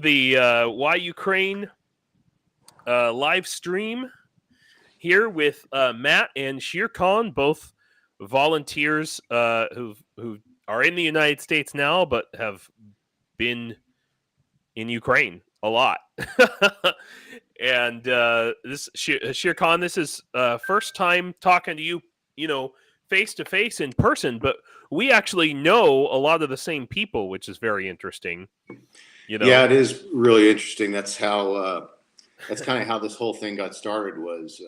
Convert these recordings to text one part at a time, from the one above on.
the Why Ukraine live stream here with Matt and Shere Khan, both volunteers who are in the United States now, but have been in Ukraine a lot. And this Shere Khan, this is first time talking to you, face to face in person, but we actually know a lot of the same people, which is very interesting. Yeah, it is really interesting. That's how that's kind of how this whole thing got started, was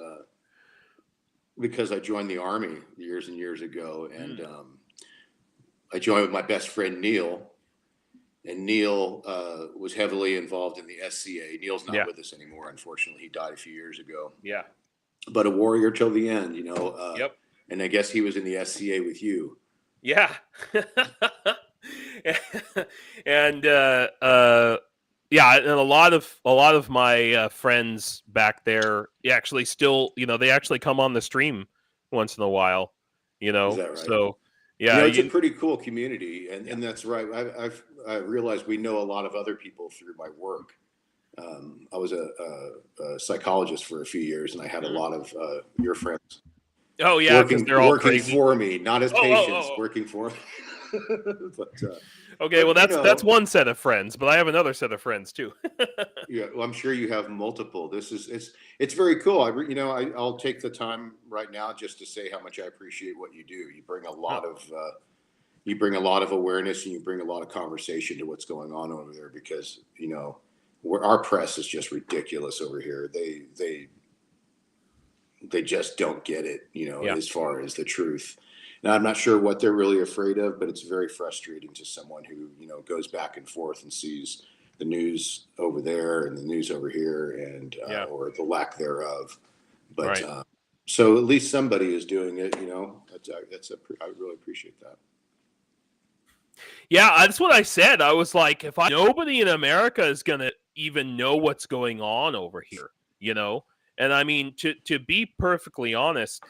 because I joined the Army years and years ago, and I joined with my best friend Neil, and Neil was heavily involved in the SCA. Neil's not with us anymore, unfortunately. He died a few years ago. Yeah, but a warrior till the end, Yep. And I guess he was in the SCA with you. Yeah. And and a lot of my friends back there actually still, they actually come on the stream once in a while, Is that right? So yeah, it's a pretty cool community, and that's right. I realized we know a lot of other people through my work. I was a psychologist for a few years, and I had a lot of your friends. Oh yeah, because they're all working crazy for me, not as patients, working for me. Okay, well that's one set of friends, but I have another set of friends too. Yeah, well, I'm sure you have multiple. It's very cool. I'll take the time right now just to say how much I appreciate what you do. You bring a lot of awareness, and you bring a lot of conversation to what's going on over there, because our press is just ridiculous over here. They just don't get it, as far as the truth. Now, I'm not sure what they're really afraid of, but it's very frustrating to someone who, goes back and forth and sees the news over there and the news over here, and or the lack thereof. But so at least somebody is doing it, I really appreciate that. Yeah, that's what I said. I was like, nobody in America is going to even know what's going on over here, And I mean, to be perfectly honest,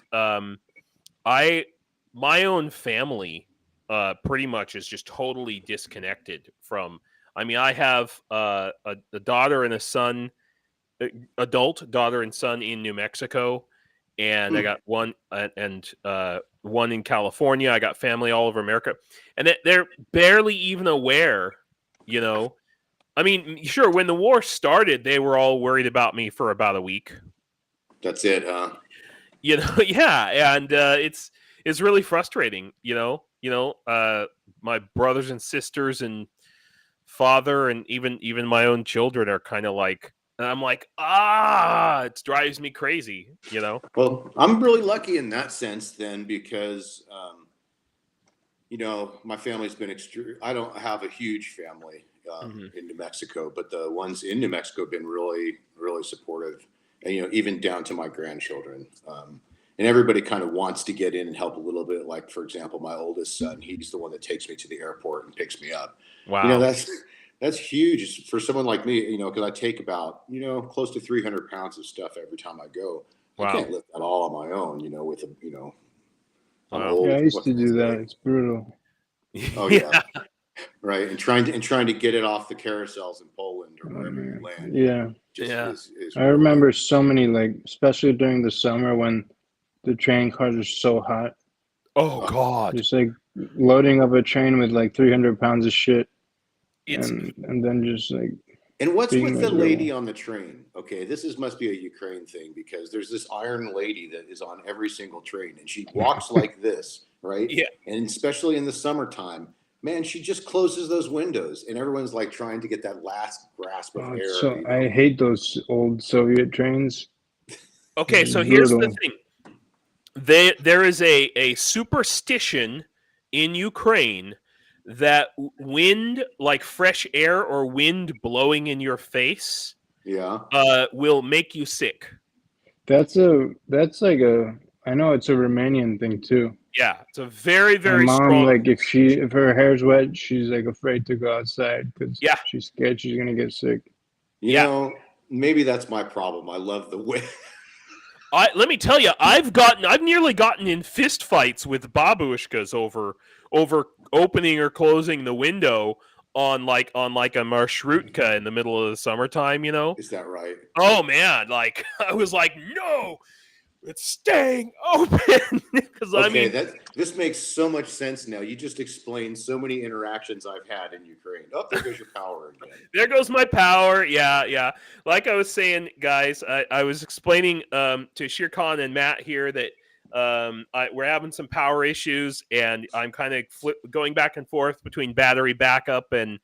my own family pretty much is just totally disconnected from. I mean, I have a daughter and a son, adult daughter and son in New Mexico, and I got one one in California. I got family all over America, and they're barely even aware, I mean, sure, when the war started, they were all worried about me for about a week. That's it, huh? Yeah, and it's really frustrating, my brothers and sisters and father and even my own children are kind of like, and I'm like, it drives me crazy, Well, I'm really lucky in that sense then, because my family's been I don't have a huge family in New Mexico, but the ones in New Mexico have been really, really supportive, and even down to my grandchildren. And everybody kind of wants to get in and help a little bit. Like, for example, my oldest son, he's the one that takes me to the airport and picks me up. Wow. That's huge for someone like me, because I take about, close to 300 pounds of stuff every time I go. Wow. I can't lift that all on my own, with I'm old. Yeah, I used to do that. It's brutal. Oh yeah. Right. And trying to get it off the carousels in Poland or wherever you land. Yeah. Is I remember so many, especially during the summer when the train cars are so hot. Oh God! Just loading up a train with 300 pounds of shit, and then just And what's with the lady on the train? Okay, must be a Ukraine thing, because there's this iron lady that is on every single train, and she walks like this, right? Yeah. And especially in the summertime, man, she just closes those windows, and everyone's trying to get that last grasp of air. So I hate those old Soviet trains. Okay, so here's the thing. There is a superstition in Ukraine that wind, like fresh air or wind blowing in your face, will make you sick. That's I know it's a Romanian thing too. Yeah, it's a very, very My mom, strong. if her hair's wet, she's afraid to go outside because she's scared she's gonna get sick. Maybe that's my problem. I love the wind. Let me tell you, I've nearly gotten in fist fights with babushkas over opening or closing the window on like a marshrutka in the middle of the summertime, you know? Is that right? Oh man, like I was like, no, it's staying open. Because Okay, this makes so much sense now. You just explained so many interactions I've had in Ukraine. Oh, there goes your power again. There goes my power. Yeah. Like I was saying, guys, I was explaining to Shirkan and Matt here that we're having some power issues, and I'm kind of going back and forth between battery backup and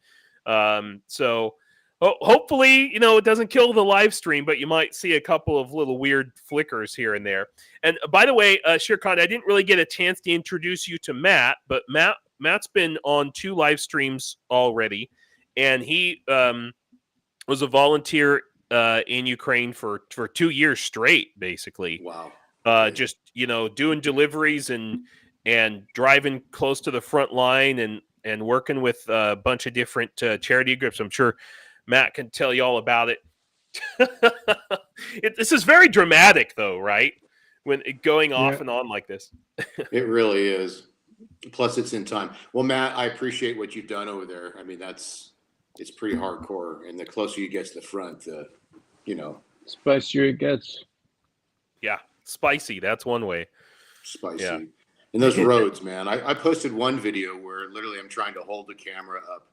so hopefully, you know, it doesn't kill the live stream, but you might see a couple of little weird flickers here and there. And by the way, Shirkan, I didn't really get a chance to introduce you to Matt, but Matt's been on 2 live streams already, and he was a volunteer in Ukraine for 2 years straight, basically. Wow. Just, you know, doing deliveries and driving close to the front line and working with a bunch of different charity groups. I'm sure Matt can tell you all about it. This is very dramatic, though, right? When going off and on like this. It really is. Plus, it's in time. Well, Matt, I appreciate what you've done over there. I mean, it's pretty hardcore. And the closer you get to the front, the, you know. Spicier it gets. Yeah, spicy. That's one way. Spicy. Yeah. And those roads, man. I posted one video where literally I'm trying to hold the camera up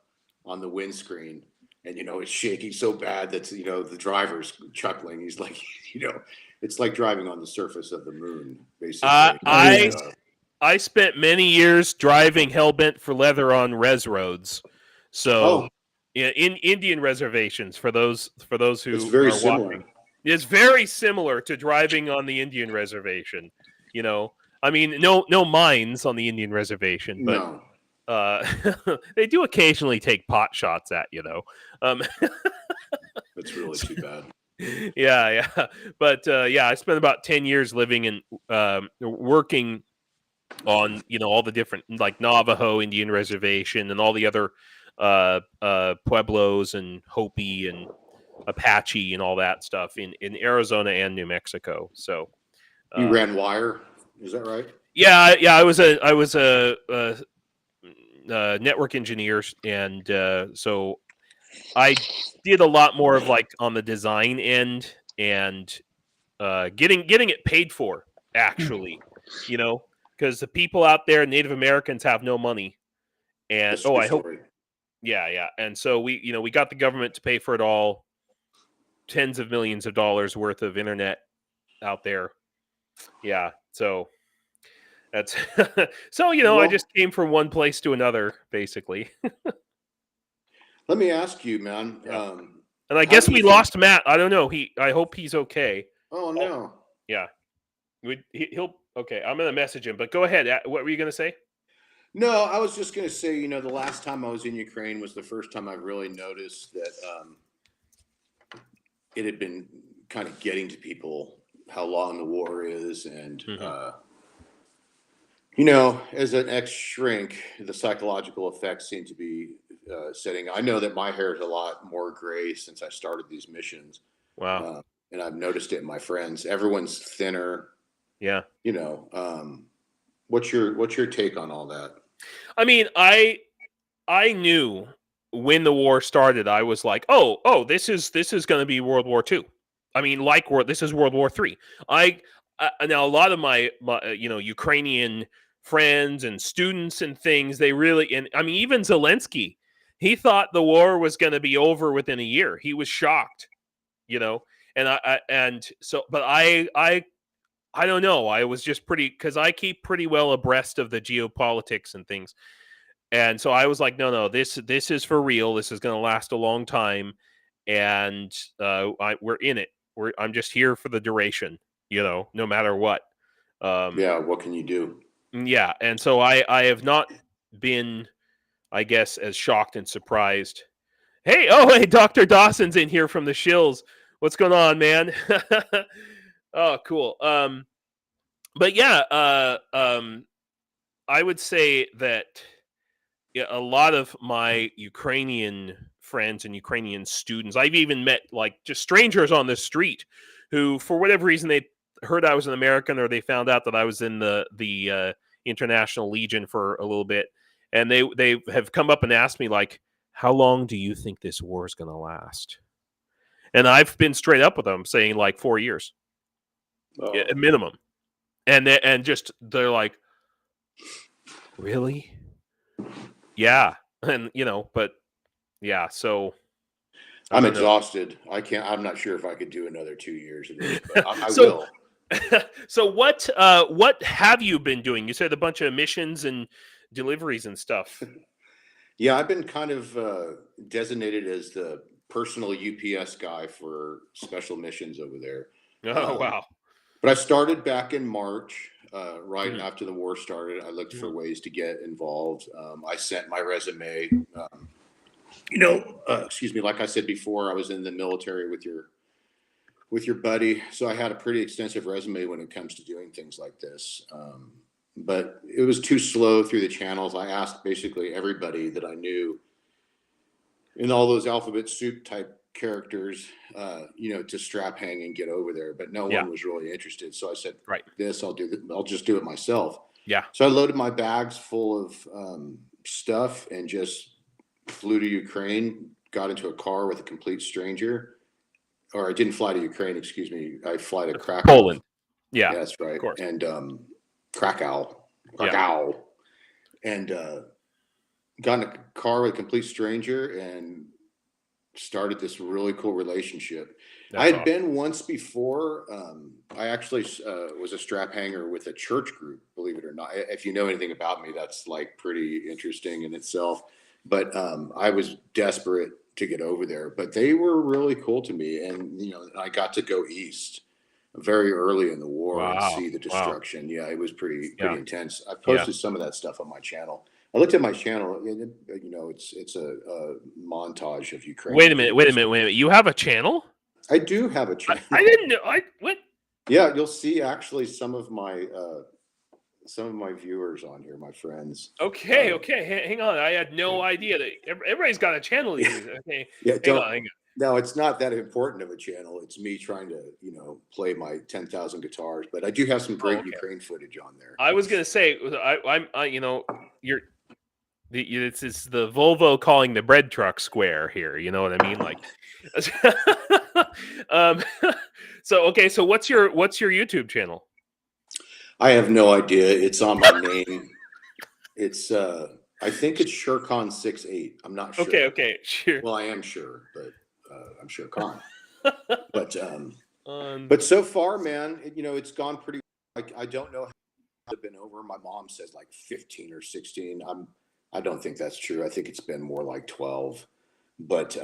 on the windscreen, and, you know, it's shaking so bad that, you know, the driver's chuckling. He's like, you know, it's like driving on the surface of the moon, basically. I spent many years driving hellbent for leather on res roads. So yeah, in Indian reservations for those who it's very are similar. watching. It's very similar to driving on the Indian reservation. You know, I mean, no mines on the Indian reservation, but No. they do occasionally take pot shots at you, though. That's really too bad. Yeah. But yeah, I spent about 10 years living and working on, you know, all the different, like, Navajo Indian reservation and all the other Pueblos and Hopi and Apache and all that stuff in Arizona and New Mexico. So you ran wire, is that right? Yeah. I was a network engineer, and so I did a lot more of, like, on the design end and getting it paid for, actually, you know, because the people out there, Native Americans, have no money, and I hope, yeah, and so we got the government to pay for it all, tens of millions of dollars worth of internet out there, yeah, so. That's so, you know, I just came from one place to another, basically. Let me ask you, man. Yeah. And I guess we lost Matt. I don't know. I hope he's okay. Oh no. Yeah. He'll okay. I'm gonna message him. But go ahead. What were you gonna say? No, I was just gonna say, you know, the last time I was in Ukraine was the first time I really noticed that it had been kind of getting to people how long the war is, and you know, as an ex-shrink, the psychological effects seem to be setting. I know that my hair is a lot more gray since I started these missions. Wow. And I've noticed it in my friends. Everyone's thinner. Yeah. You know, what's your take on all that? I mean, I knew when the war started, I was like, oh, this is going to be World War II. I mean, this is World War III. Now a lot of my you know, Ukrainian friends and students and things, they really, and I mean, even Zelensky, he thought the war was going to be over within a year. He was shocked, you know, and but I don't know. I was just because I keep pretty well abreast of the geopolitics and things, and so I was like, no, this is for real. This is going to last a long time, and we're in it. I'm just here for the duration, you know, no matter what. Yeah, what can you do? Yeah, and so I have not been, I guess, as shocked and surprised. Hey, Dr. Dawson's in here from the Shills. What's going on, man? Oh, cool. But yeah, I would say that a lot of my Ukrainian friends and Ukrainian students, I've even met, like, just strangers on the street who, for whatever reason, they heard I was an American, or they found out that I was in the International Legion for a little bit, and they have come up and asked me, like, how long do you think this war is going to last? And I've been straight up with them, saying like 4 years, minimum. And they're like, really? Yeah, and but yeah. So I'm exhausted. I'm not sure if I could do another 2 years of this, but I So- will. So what have you been doing? You said a bunch of missions and deliveries and stuff. Yeah, I've been kind of designated as the personal UPS guy for special missions over there. Oh wow. But I started back in March, right Mhm. after the war started. I looked for ways to get involved. I sent my resume. Excuse me. Like I said before, I was in the military with your buddy, so I had a pretty extensive resume when it comes to doing things like this. But it was too slow through the channels. I asked basically everybody that I knew in all those alphabet soup type characters, to strap hang and get over there, but no one was really interested. So I said, Right. I'll just do it myself. Yeah. So I loaded my bags full of stuff and just flew to Ukraine, got into a car with a complete stranger. Or I didn't fly to Ukraine, excuse me. I fly to Krakow. Poland. Yeah. Yeah, that's right. Of course. And Krakow. And got in a car with a complete stranger and started this really cool relationship. I had been once before. I actually was a strap hanger with a church group, believe it or not. If you know anything about me, that's like pretty interesting in itself. But I was desperate to get over there, but they were really cool to me. And, I got to go east very early in the war and see the destruction. Yeah, it was pretty intense. I posted some of that stuff on my channel. I looked at my channel, and it's a montage of Ukraine. Wait a minute. You have a channel? I do have a channel. I didn't know. What? Yeah, you'll see actually some of my viewers on here, my friends. Okay. Hang on. I had no idea that everybody's got a channel. Okay. Yeah, hang on. No, it's not that important of a channel. It's me trying to, play my 10,000 guitars. But I do have some great Ukraine footage on there. I was gonna say, it's the Volvo calling the bread truck square here. You know what I mean? Like, so what's your YouTube channel? I have no idea. It's on my name. It's I think it's SureCon68. I'm not sure. Okay, sure. Well, I am sure, but I'm sure Con. But so far, man, it's gone pretty. I don't know how it's been over. My mom says like 15 or 16. I don't think that's true. I think it's been more like 12. But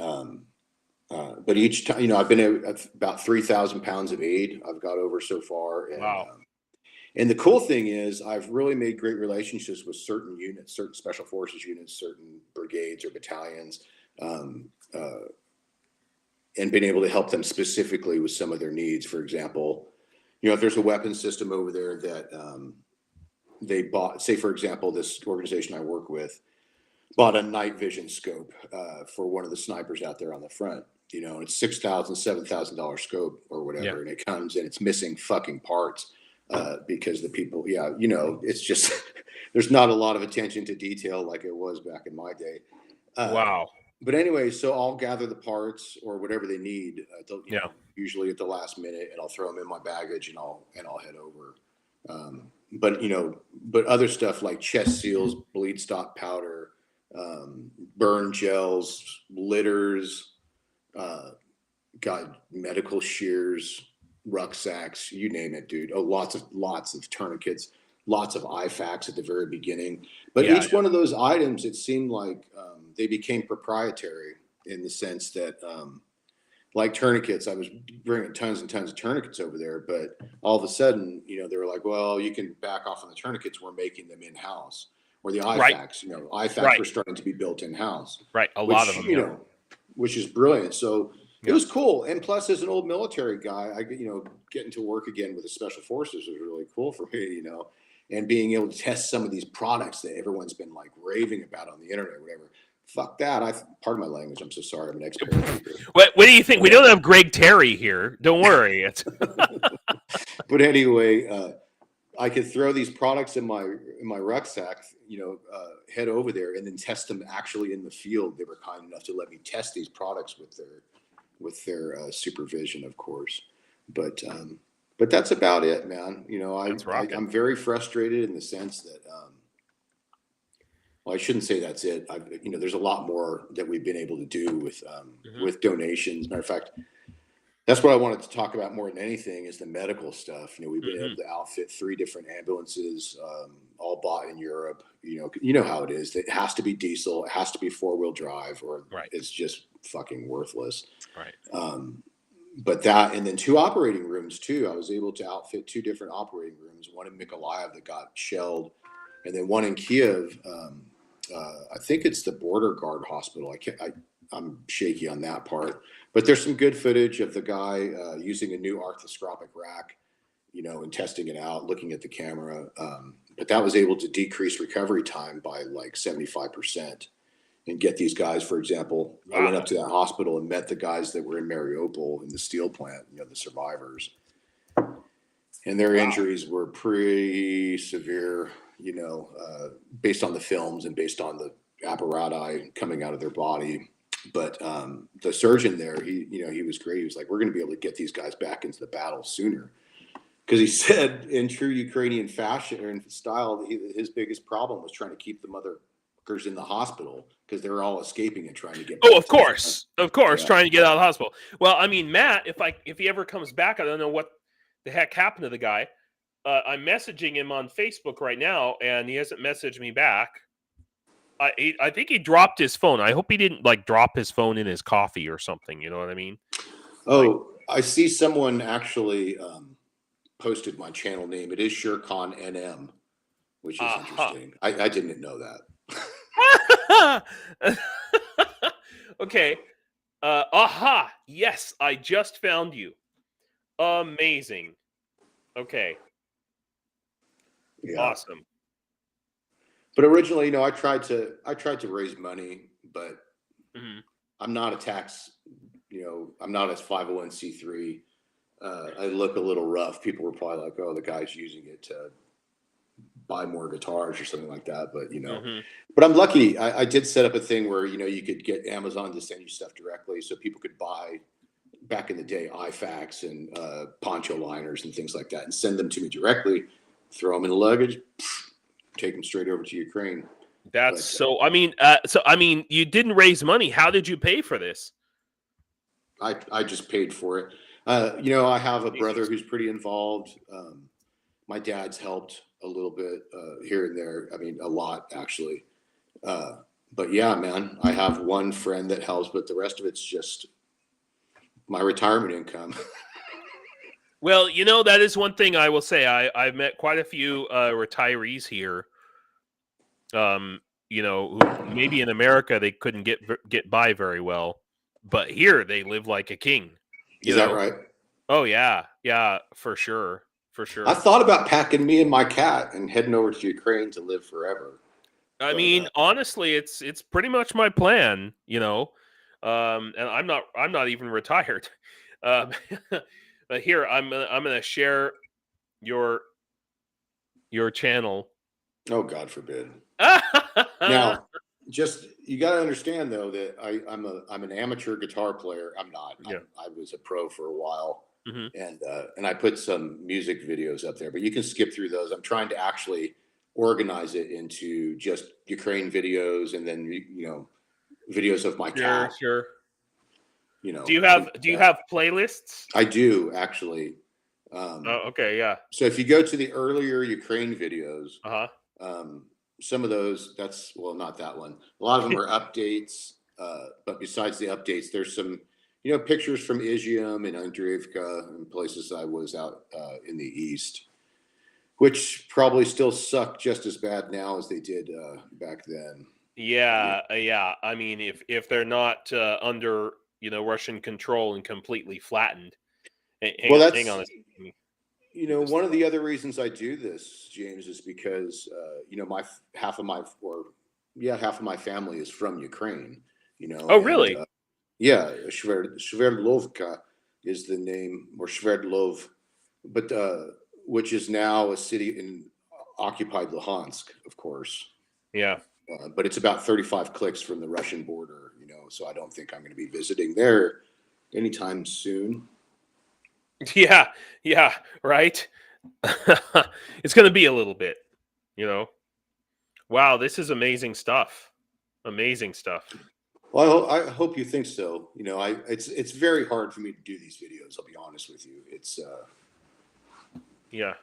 each time, I've been at about 3,000 pounds of aid I've got over so far. And, wow. And the cool thing is I've really made great relationships with certain units, certain special forces units, certain brigades or battalions, and been able to help them specifically with some of their needs. For example, if there's a weapon system over there that they bought, say, for example, this organization I work with bought a night vision scope for one of the snipers out there on the front. It's $6,000, $7,000 scope or whatever, and it comes and it's missing fucking parts. Because the people, it's just, there's not a lot of attention to detail like it was back in my day. Wow. But anyway, so I'll gather the parts or whatever they need, usually at the last minute, and I'll throw them in my baggage and I'll head over. But other stuff like chest seals, bleed stop powder, burn gels, litters, medical shears, rucksacks, you name it, dude. Oh, lots of tourniquets, lots of IFAKs at the very beginning. But each one of those items, it seemed like they became proprietary in the sense that, like tourniquets, I was bringing tons and tons of tourniquets over there, but all of a sudden, they were like, well, you can back off on the tourniquets. We're making them in-house. Or the IFAKs, IFAKs were starting to be built in-house. Right, a lot of them. Which is brilliant. So it was cool. And plus, as an old military guy, getting to work again with the special forces was really cool for me, and being able to test some of these products that everyone's been like raving about on the internet or whatever. Fuck that. Pardon my language. I'm so sorry. I'm an expert. What do you think? We don't have Greg Terry here. Don't worry. But anyway, I could throw these products in my rucksack, head over there and then test them actually in the field. They were kind enough to let me test these products with their supervision, of course. But that's about it, man. I'm very frustrated in the sense that, well, I shouldn't say that's it. There's a lot more that we've been able to do with donations. Matter of fact, that's what I wanted to talk about more than anything is the medical stuff. We've been able to outfit 3 different ambulances, all bought in Europe. You know how it is. It has to be diesel. It has to be 4-wheel drive, or it's just fucking worthless. Right. But that, and then 2 operating rooms too. I was able to outfit 2 different operating rooms. One in Mykolaiv that got shelled, and then one in Kiev. I think it's the Border Guard Hospital. I'm shaky on that part, but there's some good footage of the guy using a new arthroscopic rack, and testing it out, looking at the camera. But that was able to decrease recovery time by like 75% and get these guys, for example, I went up to that hospital and met the guys that were in Mariupol in the steel plant, the survivors. And their injuries were pretty severe, based on the films and based on the apparati coming out of their body. But the surgeon there, he was great. He was like, we're going to be able to get these guys back into the battle sooner. Because he said in true Ukrainian fashion or in style, his biggest problem was trying to keep the motherfuckers in the hospital because they were all escaping and trying to get back. Oh, of course, trying to get out of the hospital. Well, I mean, Matt, if he ever comes back, I don't know what the heck happened to the guy. I'm messaging him on Facebook right now, and he hasn't messaged me back. I think he dropped his phone. I hope he didn't drop his phone in his coffee or something. You know what I mean? Oh, I see someone actually posted my channel name. It is Econ NM, which is interesting. I didn't know that. Okay. Yes, I just found you. Amazing. Okay. Yeah. Awesome. But originally, I tried to raise money, but I'm not a tax, I'm not a 501c3. I look a little rough. People were probably like, oh, the guy's using it to buy more guitars or something like that. But, but I'm lucky. I did set up a thing where, you could get Amazon to send you stuff directly so people could buy, back in the day, IFACs and poncho liners and things like that and send them to me directly, throw them in the luggage, take them straight over to Ukraine. I mean, you didn't raise money. How did you pay for this? I just paid for it. I have a brother who's pretty involved. My dad's helped a little bit here and there. I mean, a lot actually. But yeah, man, I have one friend that helps, but the rest of it's just my retirement income. Well, that is one thing I will say. I've met quite a few retirees here. Who maybe in America they couldn't get by very well, but here they live like a king. Is that right? Oh yeah, for sure. I thought about packing me and my cat and heading over to Ukraine to live forever. I mean, honestly, it's pretty much my plan, and I'm not even retired. But here I'm gonna share your channel. Oh, God forbid. Now, just you got to understand though that I'm an amateur guitar player. I'm not. Yeah. I was a pro for a while, and I put some music videos up there, but you can skip through those. I'm trying to actually organize it into just Ukraine videos, and then videos of my cat. Sure. Do you have playlists? I do actually. Okay, yeah. So if you go to the earlier Ukraine videos, some of those, not that one. A lot of them are updates. But besides the updates, there's some, pictures from Izium and Andreevka and places I was out in the East, which probably still suck just as bad now as they did back then. Yeah. I mean, if they're not under, Russian control and completely flattened. Hang on a second. One of the other reasons I do this, James, is because half of my family is from Ukraine. Oh, really? Sverdlovka is the name, or Sverdlov. But which is now a city in occupied Luhansk, of course. Yeah. But it's about 35 clicks from the Russian border, so I don't think I'm going to be visiting there anytime soon. Yeah, right. It's going to be a little bit, Wow, this is amazing stuff. Amazing stuff. Well, I hope you think so. It's very hard for me to do these videos. I'll be honest with you. It's yeah.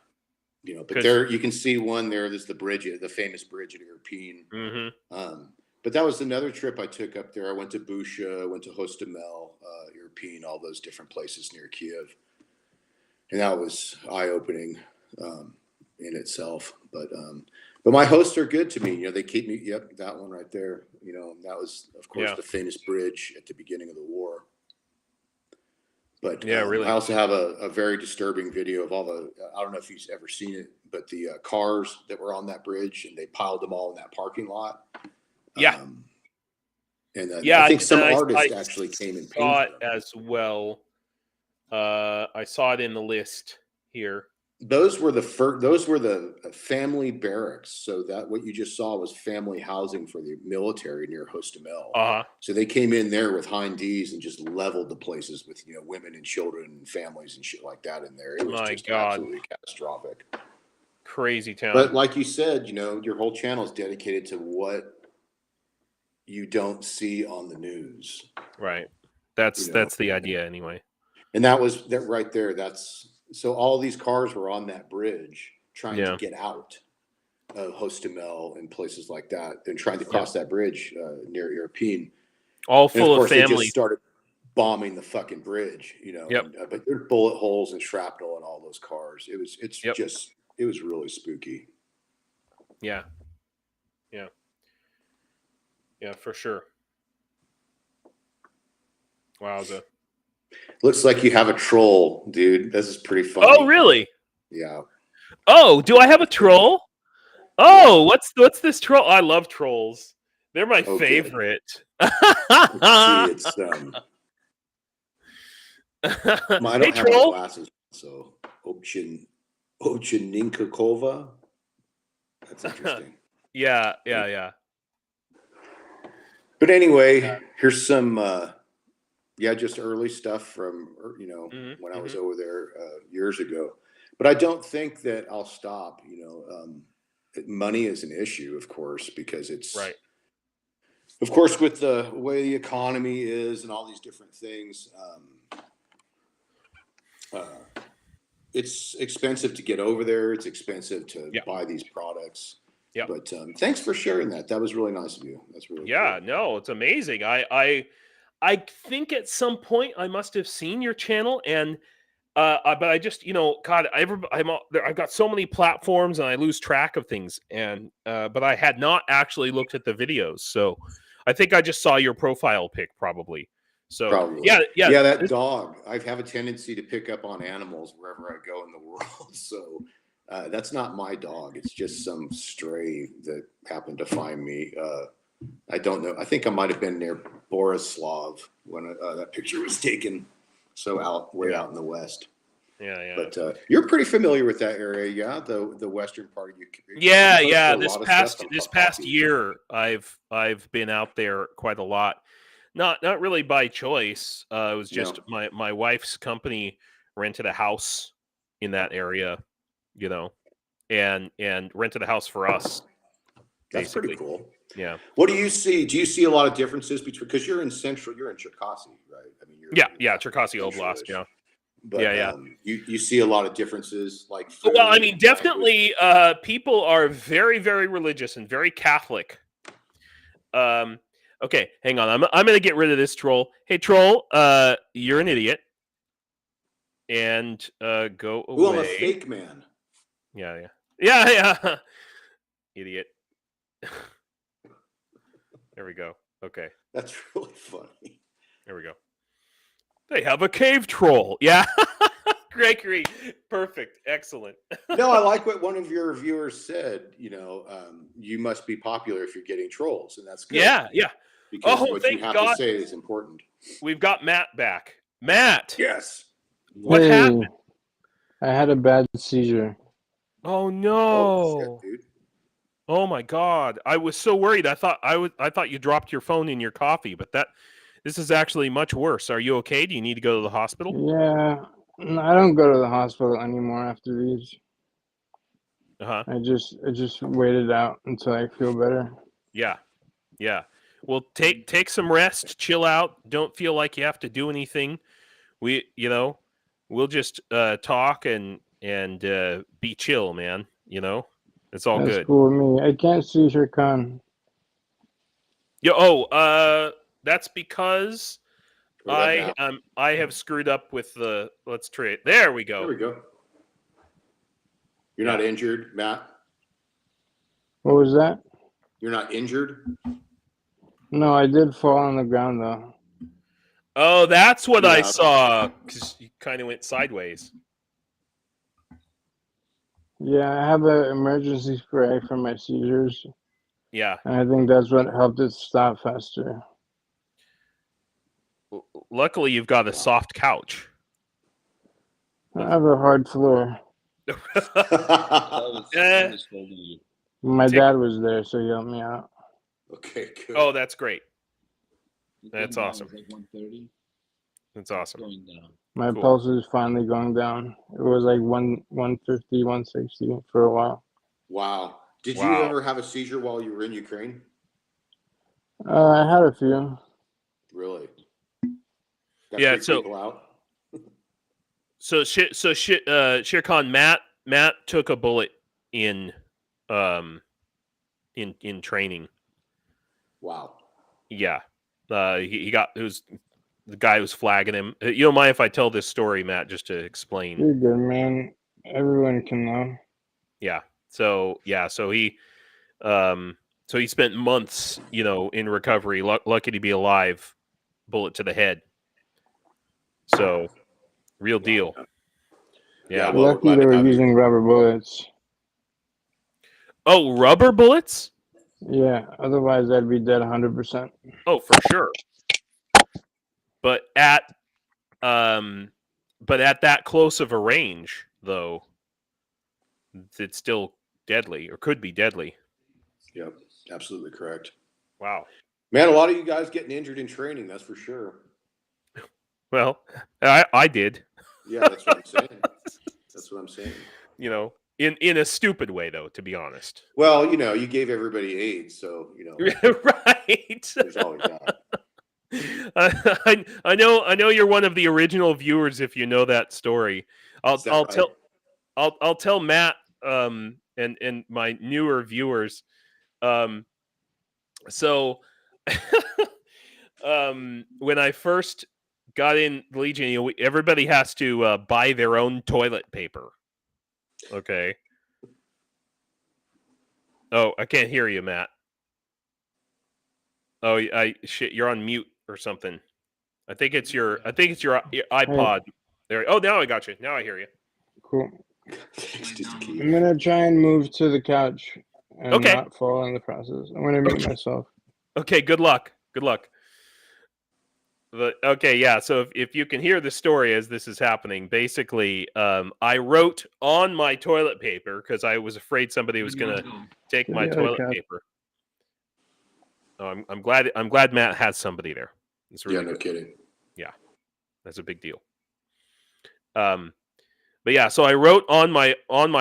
But there you can see one there. There's the bridge, the famous bridge at European. Mm-hmm. But that was another trip I took up there. I went to Busha, went to Hostomel, European, all those different places near Kiev, and that was eye-opening in itself. But my hosts are good to me. They keep me. Yep, that one right there. That was, of course, the famous bridge at the beginning of the war. But really. I also have a very disturbing video of all the, I don't know if you've ever seen it, but the cars that were on that bridge, and they piled them all in that parking lot. Yeah. And I think some artists actually came and saw it as well. I saw it in the list here. Those were the family barracks. So that what you just saw was family housing for the military near Hostomel. Uh-huh. So they came in there with Hinds and just leveled the places with women and children and families and shit like that in there. It was absolutely catastrophic. Crazy town. But like you said, your whole channel is dedicated to what you don't see on the news. Right. That's the idea anyway. And that was that right there. So all these cars were on that bridge trying to get out of Hostomel and places like that, and trying to cross that bridge near European. All full of families. They just started bombing the fucking bridge, Yep. But there were bullet holes and shrapnel in all those cars. It was really spooky. Yeah. Yeah, for sure. Wowza. Looks like you have a troll, dude. This is pretty funny. Oh, really? Yeah. Oh, do I have a troll? Oh, what's this troll? I love trolls. They're my favorite. Let's see, it's I don't have my glasses, so Ocheninkakova. That's interesting. Yeah. But anyway, here's some just early stuff from when I was over there years ago. But I don't think that I'll stop. Money is an issue, of course, because it's right. Of course, with the way the economy is and all these different things, it's expensive to get over there. It's expensive to buy these products. Yeah. But thanks for sharing that. That was really nice of you. That's really cool. No, it's amazing. I think at some point I must have seen your channel, and but I just God, I've got so many platforms and I lose track of things, and but I had not actually looked at the videos, so I think I just saw your profile pic probably. So probably. Yeah. That dog. I have a tendency to pick up on animals wherever I go in the world. So that's not my dog. It's just some stray that happened to find me. I don't know. I think I might have been near Borislav when that picture was taken. So way out in the west. Yeah. But you're pretty familiar with that area, yeah? The western part of Ukraine. Yeah. This past year, I've been out there quite a lot. Not really by choice. It was just my wife's company rented a house in that area, and rented a house for us. That's basically. pretty cool. Yeah. What do you see? Do you see a lot of differences between, because you're in Cherkasy, right? I mean, Cherkasy Oblast. Yeah. But you see a lot of differences, like food, well, I mean, definitely people are very, very religious and very Catholic. Okay, hang on. I'm going to get rid of this troll. Hey, troll, you're an idiot. And go away. Ooh, I'm a fake man. Yeah. Idiot. There we go. Okay. That's really funny. There we go. They have a cave troll. Yeah. Gregory. Perfect. Excellent. No, I like what one of your viewers said. You must be popular if you're getting trolls, and that's good. Yeah. Because what you have to say is important. We've got Matt back. Matt. Yes. What happened? I had a bad seizure. Oh Oh no! shit, dude. Oh my God! I was so worried. I thought you dropped your phone in your coffee, but this is actually much worse. Are you okay? Do you need to go to the hospital? Yeah, I don't go to the hospital anymore after these. Uh huh. I just wait it out until I feel better. Yeah. Yeah. Well, take some rest, chill out. Don't feel like you have to do anything. We'll just talk and be chill, man. It's all That's good. cool with me. I can't see Khan. That's because What about now? I have screwed up with the. Let's try it. There we There go. we go. You're Yeah. not injured, Matt? What was that? You're not injured? No, I did fall on the ground though. Oh, that's what I Yeah. saw. Because you kind of went sideways. Yeah, I have an emergency spray for my seizures, Yeah. and I think that's what helped it stop faster. Luckily, you've got a soft couch. I have a hard floor. Eh. My dad was there, so he helped me out. Okay, good. Oh, that's great. That's awesome. That's awesome. My Cool. pulse is finally going down. It was like 150, 160 for a while. Wow. Did you Wow. ever have a seizure while you were in Ukraine? I had a few. Really? That Yeah, freaked so- people out? Shere Khan, Matt took a bullet in training. Wow. Yeah. He got it was the guy was flagging him. You don't mind if I tell this story, Matt, just to explain? You're good, man. Everyone can know. Yeah. So he spent months, in recovery. Lucky to be alive. Bullet to the head. So real deal. Yeah. Well, we're Lucky glad they to were have you. using rubber bullets. Oh, rubber bullets? Yeah, otherwise I'd be dead 100%. Oh, for sure. But at that close of a range, though, it's still deadly or could be deadly. Yep, absolutely correct. Wow. Man, a lot of you guys getting injured in training, that's for sure. Well, I did. Yeah, that's what I'm saying. That's what I'm saying. In a stupid way, though, to be honest. Well, you gave everybody AIDS, so Right. there's always that. I know you're one of the original viewers. If you know that story, I'll tell Matt and my newer viewers. So when I first got in the Legion, everybody has to buy their own toilet paper. Okay. Oh, I can't hear you, Matt. Oh, you're on mute or something. I think it's your iPod. There. Oh, now I got you. Now I hear you. Cool. Thanks, Dizzy. I'm going to try and move to the couch and Okay. not fall in the process. I'm going to mute myself. Okay, good luck. Good luck. But okay, yeah. So if you can hear the story as this is happening, basically, I wrote on my toilet paper because I was afraid somebody was going to take my toilet paper. Oh, I'm glad Matt has somebody there. It's really no good. kidding. Yeah, that's a big deal. But yeah, so I wrote on my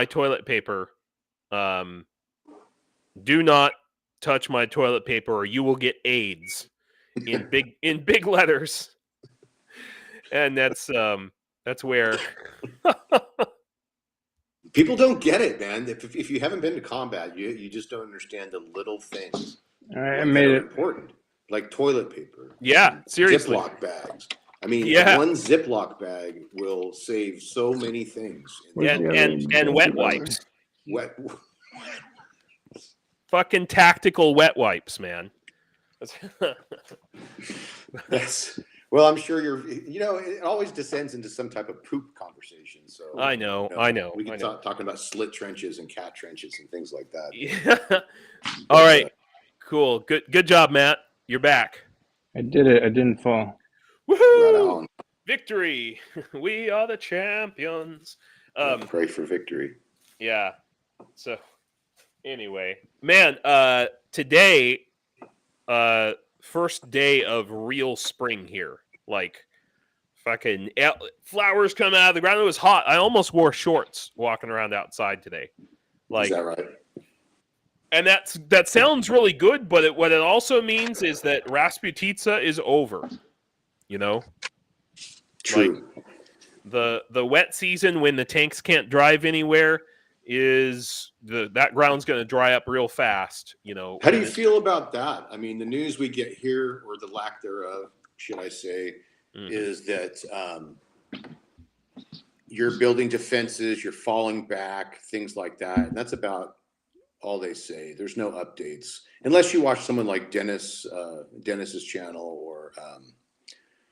toilet paper, "Do not touch my toilet paper, or you will get AIDS," in big letters. And that's where People don't get it, man. If you haven't been to combat, you just don't understand the little things All right, I that made are it. important, like toilet paper. Yeah, seriously. Ziploc bags. I mean, Yeah. one Ziploc bag will save so many things. And wet wipes. Wet. Fucking tactical wet wipes, man. That's well. I'm sure it always descends into some type of poop conversation. So I know. We can talking about slit trenches and cat trenches and things like that. Yeah. All right. Cool. Good job, Matt. You're back. I did it. I didn't fall. Woohoo! Right on. Victory. We are the champions. Pray for victory. Yeah. So anyway, man, today, first day of real spring here. Like fucking flowers come out of the ground. It was hot. I almost wore shorts walking around outside today. Like, Is that right? and that sounds really good, but what it also means is that Rasputitsa is over. You know, True. Like the wet season when the tanks can't drive anywhere is that ground's going to dry up real fast. You know, how do you feel about that? I mean, the news we get here, or the lack thereof, should I say, is that you're building defenses, you're falling back, things like that, and that's about all they say. There's no updates unless you watch someone like Dennis's channel, or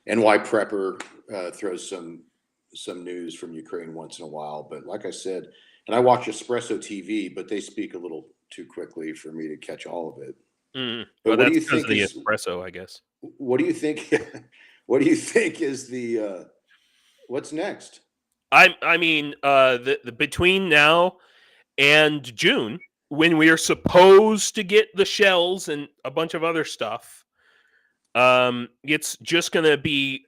NY Prepper throws some news from Ukraine once in a while. But like I said, and I watch Espresso TV, but they speak a little too quickly for me to catch all of it. But what do you think is the espresso? I guess. What do you think? What do you think is the what's next? I mean, the between now and June, when we are supposed to get the shells and a bunch of other stuff, it's just gonna be,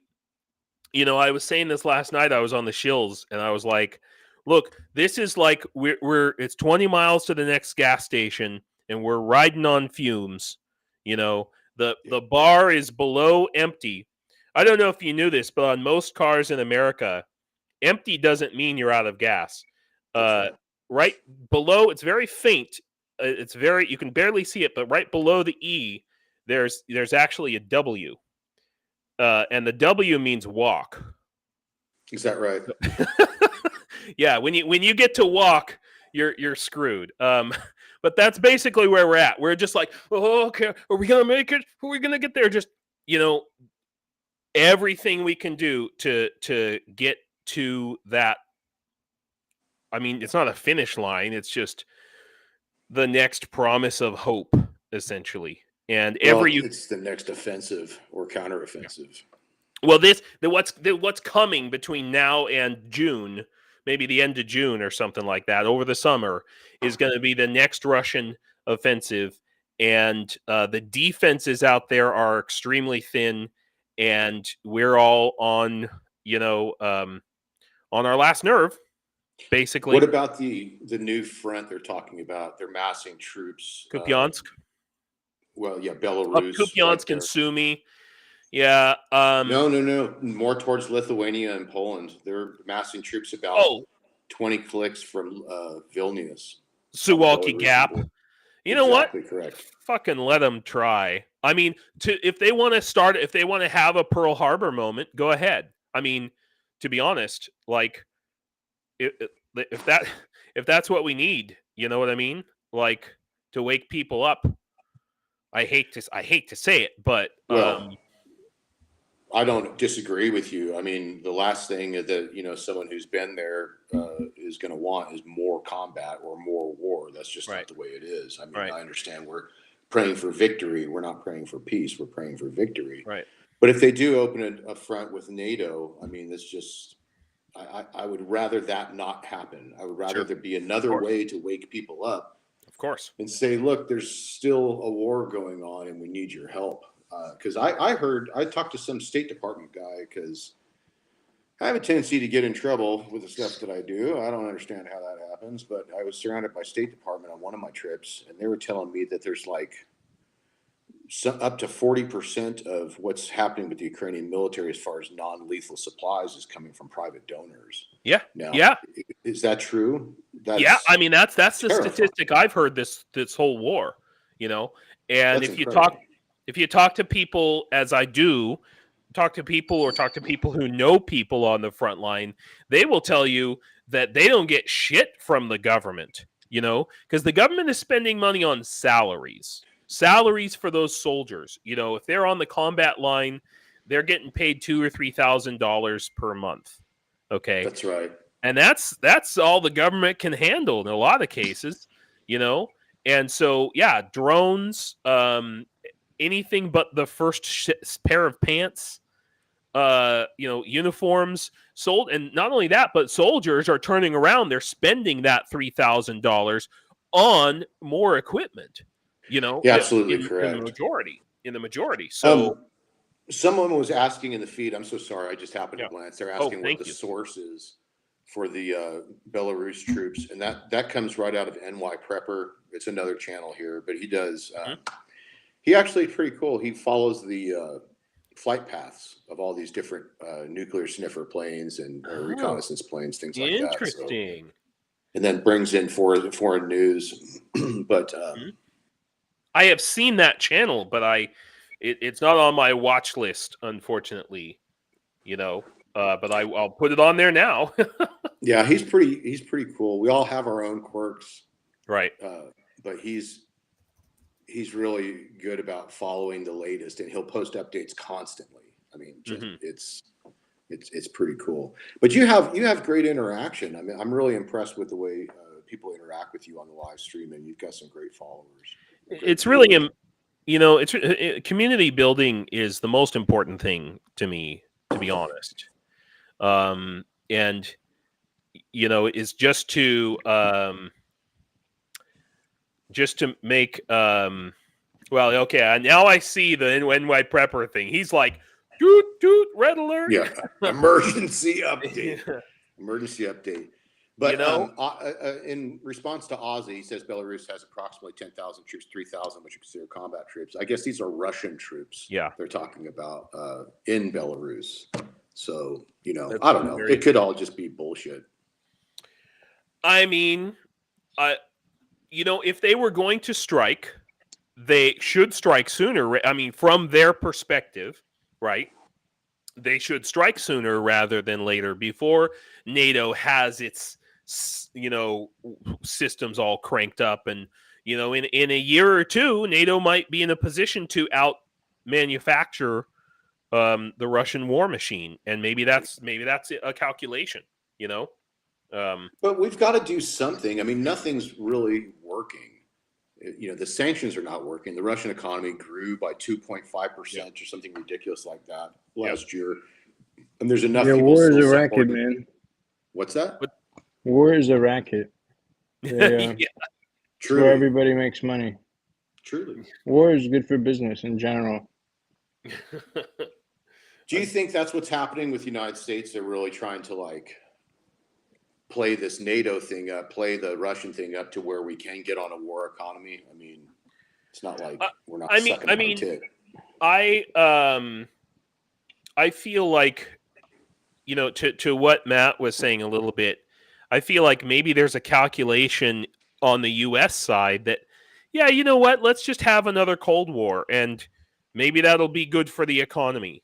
you know, I was saying this last night. I was on the Shills, and I was like, "Look, this is like we're it's 20 miles to the next gas station, and we're riding on fumes. You know, the bar is below empty. I don't know if you knew this, but on most cars in America, empty doesn't mean you're out of gas. Right below, it's very faint. It's very, you can barely see it, but right below the E, there's actually a W, and the W means walk. Is that right? Yeah, when you get to walk, you're screwed. But that's basically where we're at. We're just like, oh, okay, are we gonna make it? Are we gonna get there? Just, you know, everything we can do to get to that. I mean, it's not a finish line. It's just the next promise of hope, essentially. And it's the next offensive or counteroffensive. Well, what's coming between now and June, maybe the end of June or something like that, over the summer, is going to be the next Russian offensive. And the defenses out there are extremely thin, and we're all on, on our last nerve, basically. What about the new front they're talking about? They're massing troops. Kupiansk? Belarus. Kupiansk and Sumy. Yeah. No. More towards Lithuania and Poland. They're massing troops about 20 clicks from Vilnius. Suwalki Gap. You know what? Correct. Fucking let them try. I mean, if they want to have a Pearl Harbor moment, go ahead. I mean, to be honest, like if that's what we need, you know what I mean? Like, to wake people up. I hate to say it, but I don't disagree with you. I mean, the last thing that someone who's been there is going to want is more combat or more war. That's just not the way it is. I mean, I understand we're praying for victory. We're not praying for peace. We're praying for victory. Right. But if they do open a front with NATO, I mean, it's just I would rather that not happen. I would rather there be another way to wake people up. Of course. And say, look, there's still a war going on, and we need your help. Because I talked to some State Department guy, because I have a tendency to get in trouble with the stuff that I do. I don't understand how that happens, but I was surrounded by State Department on one of my trips, and they were telling me that there's like up to 40% of what's happening with the Ukrainian military as far as non-lethal supplies is coming from private donors. Yeah. Now, yeah. Is that true? I mean, that's the statistic I've heard this whole war, and that's incredible. If you talk to people, as I do, talk to people who know people on the front line, they will tell you that they don't get shit from the government, because the government is spending money on salaries for those soldiers. If they're on the combat line, they're getting paid $2,000 or $3,000 per month. Okay. That's right. And that's all the government can handle in a lot of cases, And so, yeah, drones, anything but the first pair of pants, uniforms sold, and not only that, but soldiers are turning around. They're spending that $3,000 on more equipment. Yeah, absolutely correct. In the majority. So someone was asking in the feed. I'm so sorry. I just happened to glance. They're asking what the you. source is for the Belarus troops, and that comes right out of NY Prepper. It's another channel here, but he does. He actually pretty cool. He follows the flight paths of all these different nuclear sniffer planes and reconnaissance planes, things like that. Interesting. So, and then brings in foreign news. But I have seen that channel, but it's not on my watch list, unfortunately. But I'll put it on there now. yeah, he's pretty cool. We all have our own quirks, right? But he's really good about following the latest, and he'll post updates constantly. I mean, it's pretty cool. But you have great interaction. I mean, I'm really impressed with the way people interact with you on the live stream, and you've got some great followers. It's really, community building is the most important thing to me, to be honest. And is just to make well, okay, now I see the NY Prepper thing. He's like, doot, red alert. Yeah, emergency update. Emergency update. But in response to Ozzy, he says Belarus has approximately 10,000 troops, 3,000 which you consider combat troops. I guess these are Russian troops. Yeah, they're talking about in Belarus. So I don't know. It could all just be bullshit. I mean, if they were going to strike, they should strike sooner. I mean, from their perspective, right? They should strike sooner rather than later, before NATO has its systems all cranked up, and in a year or two, NATO might be in a position to out manufacture the Russian war machine, and maybe that's a calculation. But we've got to do something. I mean, nothing's really working. The sanctions are not working. The Russian economy grew by 2.5% or something ridiculous like that last year. And there's enough people war is still a racket, man. What's that? War is a racket. Truly. Where everybody makes money. Truly. War is good for business in general. Do you think that's what's happening with the United States? They're really trying to play this NATO thing up, play the Russian thing up to where we can get on a war economy? I mean, it's not like we're not sucking on tit. I feel like, to what Matt was saying a little bit, I feel like maybe there's a calculation on the U.S. side that, you know what, let's just have another Cold War, and maybe that'll be good for the economy.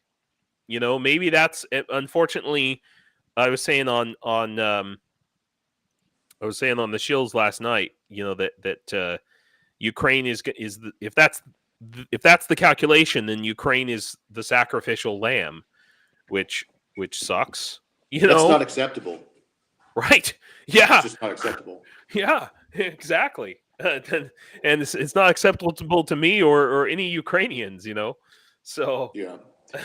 Maybe that's, unfortunately, I was saying on the Shills last night, that Ukraine is if that's the calculation, then Ukraine is the sacrificial lamb, which sucks. That's not acceptable. Right? Yeah. It's just not acceptable. Yeah, exactly. And it's not acceptable to me or any Ukrainians, So yeah.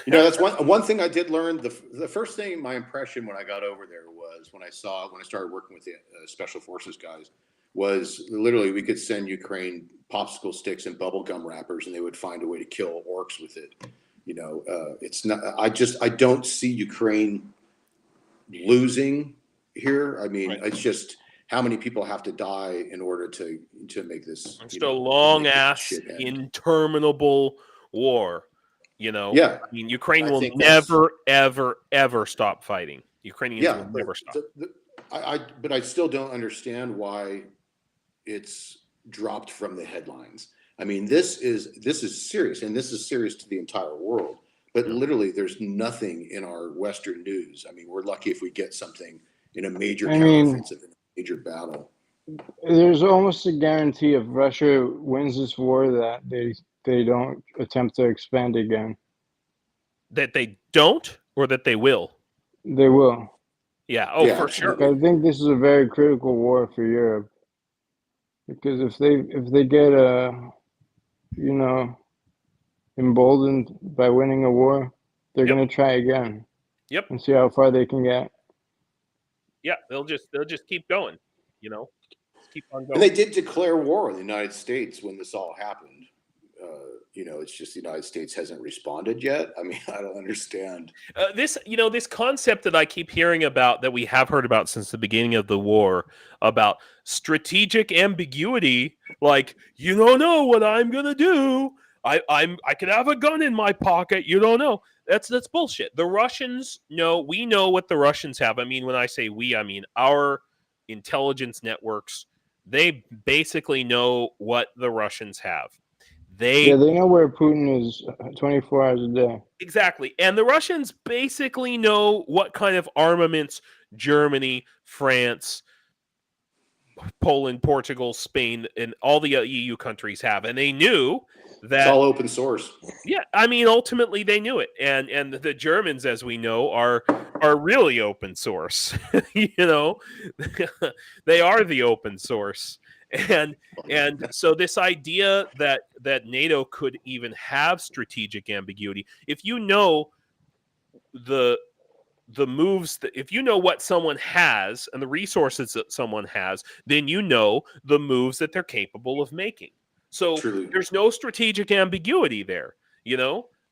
That's one thing I did learn. The first thing, my impression when I got over there was when I started working with the special forces guys, was literally we could send Ukraine popsicle sticks and bubble gum wrappers, and they would find a way to kill orcs with it. It's not. I don't see Ukraine losing here. I mean, It's just how many people have to die in order to make this. It's a long ass, interminable war. Yeah. I mean, Ukraine will never, ever, ever stop fighting. Ukrainians will never stop. But I still don't understand why it's dropped from the headlines. I mean, this is serious, and this is serious to the entire world. But literally, there's nothing in our Western news. I mean, we're lucky if we get something in a major counteroffensive, in a major battle. There's almost a guarantee if Russia wins this war that they don't attempt to expand again. That they don't, or that they will? They will. Yeah. Oh, yeah, for sure. I think this is a very critical war for Europe, because if they get emboldened by winning a war, they're Yep. going to try again. Yep. And see how far they can get. Yeah, they'll just keep going, just keep on And going. they did declare war on the United States when this all happened. It's just the United States hasn't responded yet. I mean, I don't understand. This concept that I keep hearing about, that we have heard about since the beginning of the war, about strategic ambiguity, like, you don't know what I'm gonna do. I could have a gun in my pocket. You don't know. That's bullshit. The Russians know. We know what the Russians have. I mean, when I say we, I mean our intelligence networks. They basically know what the Russians have. Yeah, they know where Putin is 24 hours a day. Exactly. And the Russians basically know what kind of armaments Germany, France, Poland, Portugal, Spain, and all the EU countries have. And they knew that... It's all open source. Yeah, I mean, ultimately they knew it. And the Germans, as we know, are really open source. They are the open source. And so this idea that NATO could even have strategic ambiguity, if you know the moves, if you know what someone has and the resources that someone has, then you know the moves that they're capable of making. So Truly. There's no strategic ambiguity there.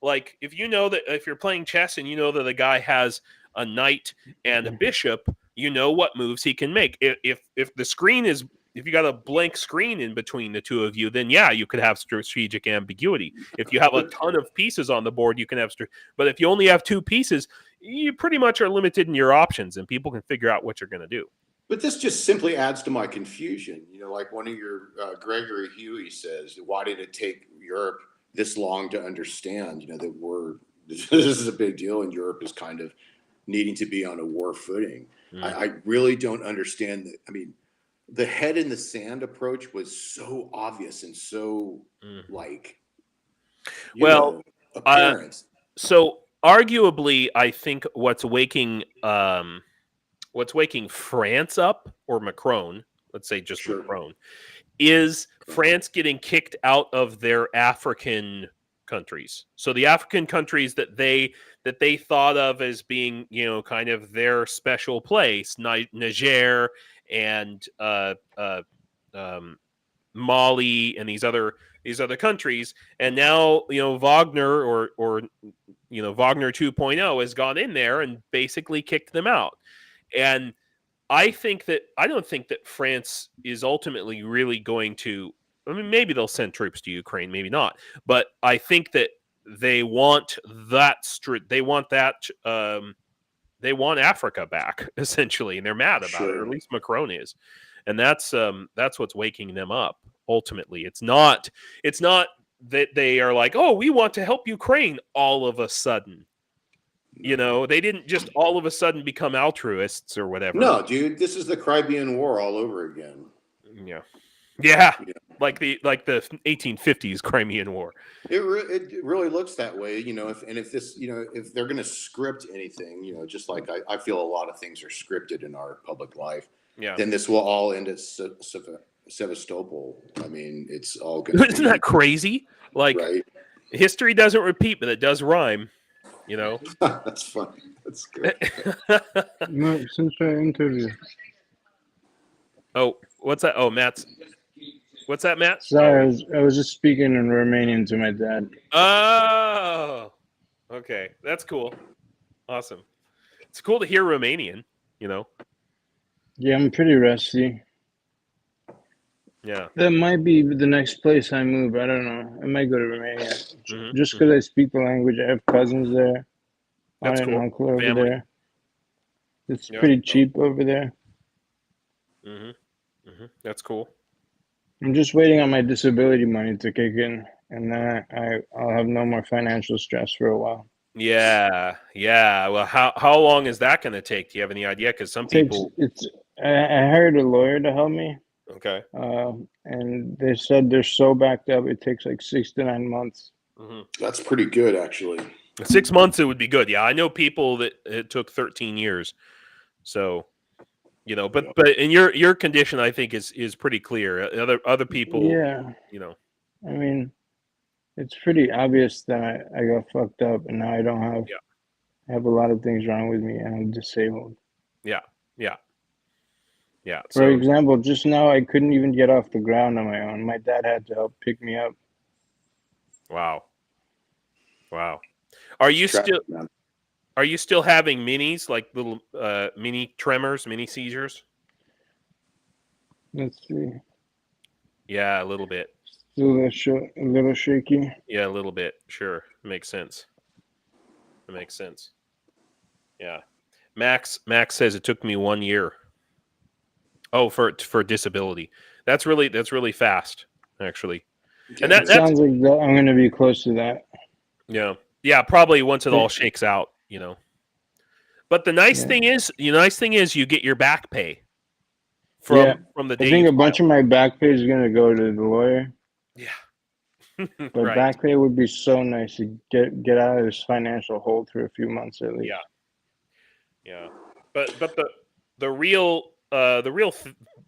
Like if you know that, if you're playing chess and you know that the guy has a knight and a bishop, you know what moves he can make. If the screen is, if you got a blank screen in between the two of you, then yeah, you could have strategic ambiguity. If you have a ton of pieces on the board, you can have but if you only have two pieces, you pretty much are limited in your options, and people can figure out what you're going to do. But this just simply adds to my confusion. Like one of your Gregory Huey says, why did it take Europe this long to understand, that this is a big deal, and Europe is kind of needing to be on a war footing. I really don't understand that. I mean, the head in the sand approach was so obvious and so apparent. So arguably, I think what's waking France up, or Macron, let's say just Macron, is France getting kicked out of their African countries. So the African countries that they thought of as being, kind of their special place, Niger and Mali and these other countries, and now Wagner or Wagner 2.0 has gone in there and basically kicked them out. And I don't think that France is ultimately really going to. I mean, maybe they'll send troops to Ukraine, maybe not. But I think that they want that. They want that. They want Africa back, essentially, and they're mad about it. Or at least Macron is, and that's what's waking them up. Ultimately, it's not that they are like, oh, we want to help Ukraine all of a sudden. They didn't just all of a sudden become altruists or whatever. No, dude, this is the Crimean War all over again. Yeah. Like the 1850s Crimean War. It really looks that way, if they're going to script anything, just like I feel a lot of things are scripted in our public life. Yeah. Then this will all end at Sevastopol. I mean, it's all going to Isn't that crazy? Like, right? History doesn't repeat, but it does rhyme. That's funny. That's good. No, since our interview. Oh, what's that? Oh, what's that, Matt? Sorry, I was just speaking in Romanian to my dad. Oh, okay. That's cool. Awesome. It's cool to hear Romanian, Yeah, I'm pretty rusty. Yeah. That might be the next place I move. I don't know. I might go to Romania. Just because I speak the language. I have cousins there. That's cool. An uncle over Family. there. It's pretty cheap over there. That's cool. I'm just waiting on my disability money to kick in, and then I'll have no more financial stress for a while. Yeah. Well, how long is that going to take? Do you have any idea? Because some people... I hired a lawyer to help me. Okay. And they said they're so backed up, it takes like 6 to 9 months. That's pretty good, actually. 6 months, it would be good. Yeah, I know people that it took 13 years. So, but in your condition, I think is pretty clear. Other people, yeah. I mean, it's pretty obvious that I got fucked up, and now I don't have I have a lot of things wrong with me, and I'm disabled. Yeah. For So example, just now I couldn't even get off the ground on my own. My dad had to help pick me up. wow. Are you still having minis, like little mini tremors, mini seizures? Let's see. Yeah, a little bit. Still a little shaky. Yeah, a little bit. Sure, makes sense. Yeah. Max says it took me 1 year. Oh, for disability. That's really fast, actually. And It sounds like that I'm going to be close to that. Yeah, probably once it all shakes out, But the nice thing is, you get your back pay from the day. I think a bunch of my back pay is going to go to the lawyer. Yeah. But Right. back pay would be so nice to get out of this financial hole for a few months at least. Yeah. But the real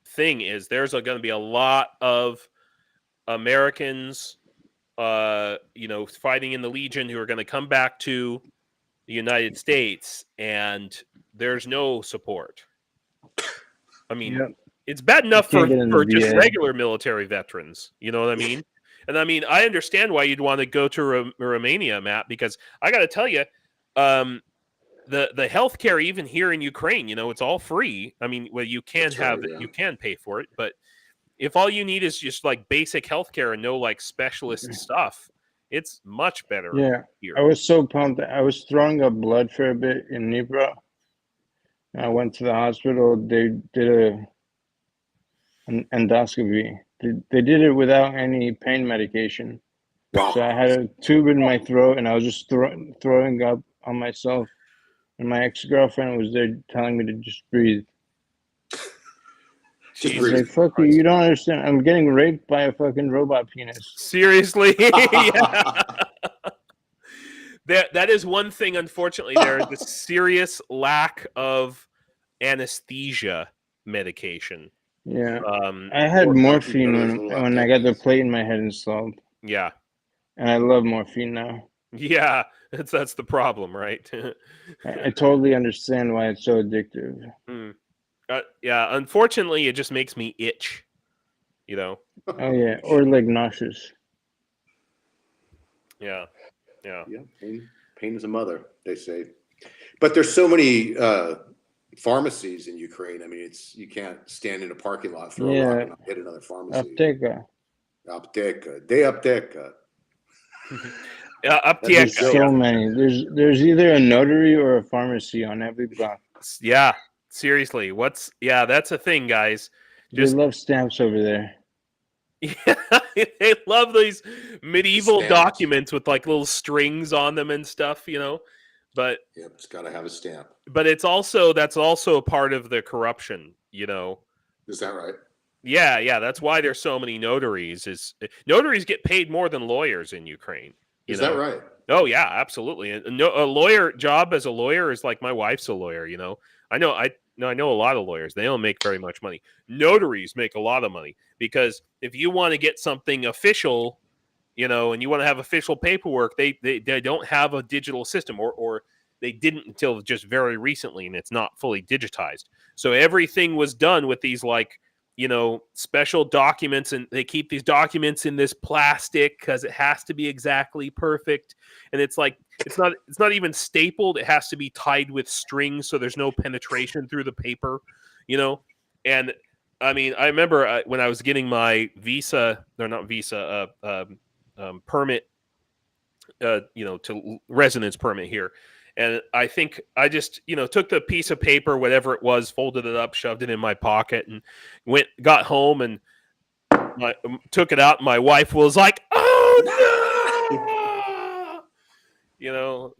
thing is there's going to be a lot of Americans fighting in the Legion who are going to come back to the United States, and there's no support. I mean, it's bad enough for just regular military veterans. You know what I mean? And I mean, I understand why you'd want to go to Romania, Matt, because I got to tell you, the healthcare even here in Ukraine, it's all free. I mean, well, you can you can pay for it, but if all you need is just like basic healthcare and no like specialist stuff, it's much better. Yeah, here. I was so pumped. I was throwing up blood for a bit in Dnipro. I went to the hospital. They did an endoscopy. They did it without any pain medication. Wow. So I had a tube in my throat, and I was just throwing up on myself. And my ex-girlfriend was there telling me to just breathe. Just breathe. Like, fuck you, you don't understand. I'm getting raped by a fucking robot penis. Seriously? That is one thing, unfortunately. There is a serious lack of anesthesia medication. Yeah. I had morphine when I got the plate in my head installed. Yeah. And I love morphine now. Yeah, that's the problem, right? I totally understand why it's so addictive. Yeah, unfortunately, it just makes me itch, Oh, yeah, or like nauseous. Yeah. Pain is a mother, they say. But there's so many pharmacies in Ukraine. I mean, you can't stand in a parking lot, throw a rock, and hit another pharmacy. Apteka. De apteka. There's so many. There's either a notary or a pharmacy on every block. Yeah, seriously. That's a thing, guys. They love stamps over there. Yeah, they love these medieval documents with like little strings on them and stuff, But it's got to have a stamp. But that's also a part of the corruption, Is that right? Yeah. That's why there's so many notaries. Notaries get paid more than lawyers in Ukraine. Is that right? Oh yeah, absolutely. A lawyer job as a lawyer is like my wife's a lawyer. I know a lot of lawyers. They don't make very much money. Notaries make a lot of money because if you want to get something official, and you want to have official paperwork, they don't have a digital system, or they didn't until just very recently, and it's not fully digitized. So everything was done with these special documents, and they keep these documents in this plastic because it has to be exactly perfect. And it's like it's not even stapled. It has to be tied with strings so there's no penetration through the paper, And I mean, I remember when I was getting my permit, to residence permit here. And I think I just, took the piece of paper, whatever it was, folded it up, shoved it in my pocket, and got home and took it out. And my wife was like, "Oh no!"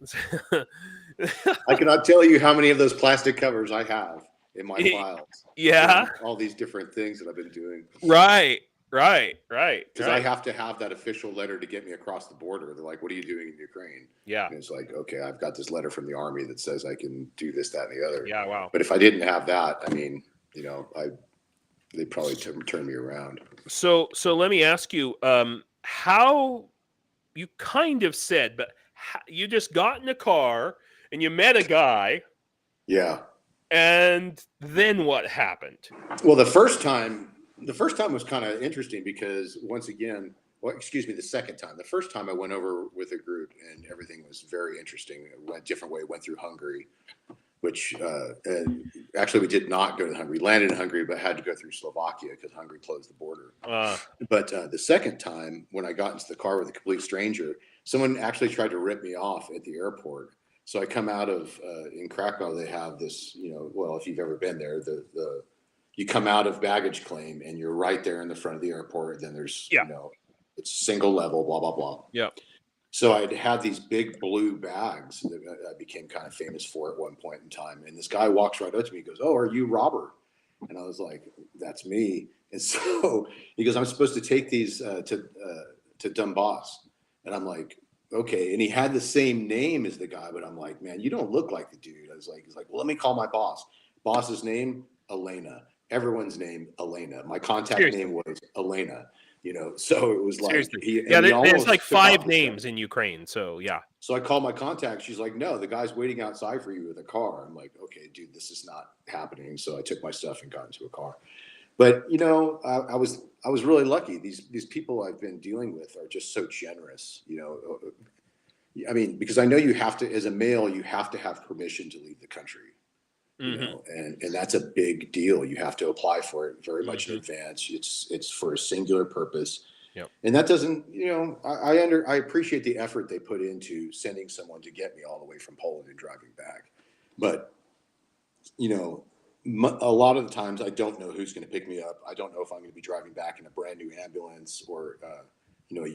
I cannot tell you how many of those plastic covers I have in my files. Yeah, all these different things that I've been doing. Right. Because I have to have that official letter to get me across the border. They're like, "What are you doing in Ukraine?" Yeah. And it's like, okay, I've got this letter from the army that says I can do this, that, and the other. Yeah, wow. But if I didn't have that, I mean, they'd probably turn me around. So let me ask you, how you kind of said, but you just got in a car and you met a guy. Yeah. And then what happened? Well, the first time was kind of interesting because once again, the second time. The first time I went over with a group and everything was very interesting. It went a different way. Went through Hungary, which actually we did not go to Hungary. We landed in Hungary, but had to go through Slovakia because Hungary closed the border. But the second time, when I got into the car with a complete stranger, someone actually tried to rip me off at the airport. So I come out of in Krakow. They have this, well, if you've ever been there, you come out of baggage claim and you're right there in the front of the airport. Then there's it's single level, blah blah blah. Yeah. So I'd had these big blue bags that I became kind of famous for at one point in time. And this guy walks right up to me. He goes, "Oh, are you Robert?" And I was like, "That's me." And so he goes, "I'm supposed to take these to Donbass." And I'm like, "Okay." And he had the same name as the guy, but I'm like, "Man, you don't look like the dude." I was like, "He's like, well, let me call my boss." Boss's name, Elena. Everyone's name, Elena. My contact name was Elena. So it was like, there's like 5 names in Ukraine. So yeah. So I called my contact. She's like, "No, the guy's waiting outside for you with a car." I'm like, "Okay, dude, this is not happening." So I took my stuff and got into a car. But I was really lucky. These people I've been dealing with are just so generous. I mean, because I know you have to, as a male, you have to have permission to leave the country. And that's a big deal. You have to apply for it very much in advance. It's for a singular purpose. Yep. And that doesn't, I appreciate the effort they put into sending someone to get me all the way from Poland and driving back. But, a lot of the times I don't know who's going to pick me up. I don't know if I'm going to be driving back in a brand new ambulance or, a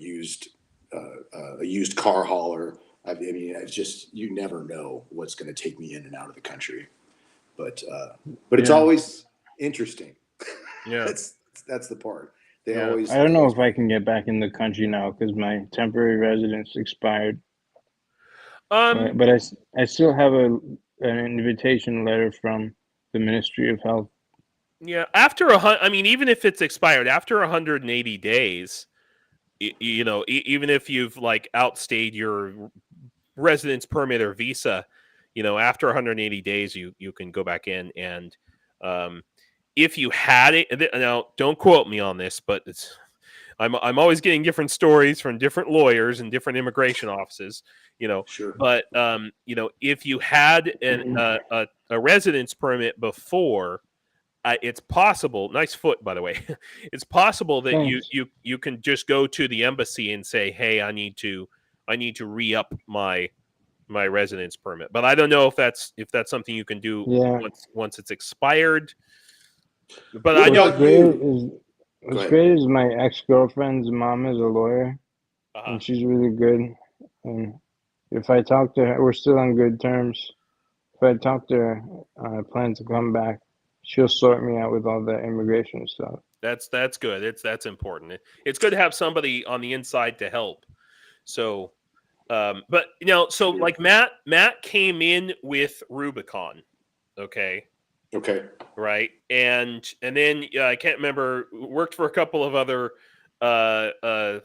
used car hauler. I mean, it's just, you never know what's going to take me in and out of the country. But it's always interesting. Yeah, that's the part. I don't know if I can get back in the country now because my temporary residence expired. But I still have an invitation letter from the Ministry of Health. Yeah, even if it's expired after 180 days, even if you've like outstayed your residence permit or visa, after 180 days, you can go back in. And if you had it, now don't quote me on this, but I'm always getting different stories from different lawyers and different immigration offices, Sure. But if you had a residence permit before, it's possible. Nice foot, by the way. It's possible that you can just go to the embassy and say, "Hey, I need to re-up my residence permit." But I don't know if that's something you can do once it's expired. But I know what's great is my ex-girlfriend's mom is a lawyer, and she's really good. And if I talk to her, we're still on good terms. If I talk to her, I plan to come back. She'll sort me out with all the immigration stuff. That's good. That's important. It's good to have somebody on the inside to help. So, but like Matt came in with Rubicon, okay, right, and then I can't remember, worked for a couple of other NGOs,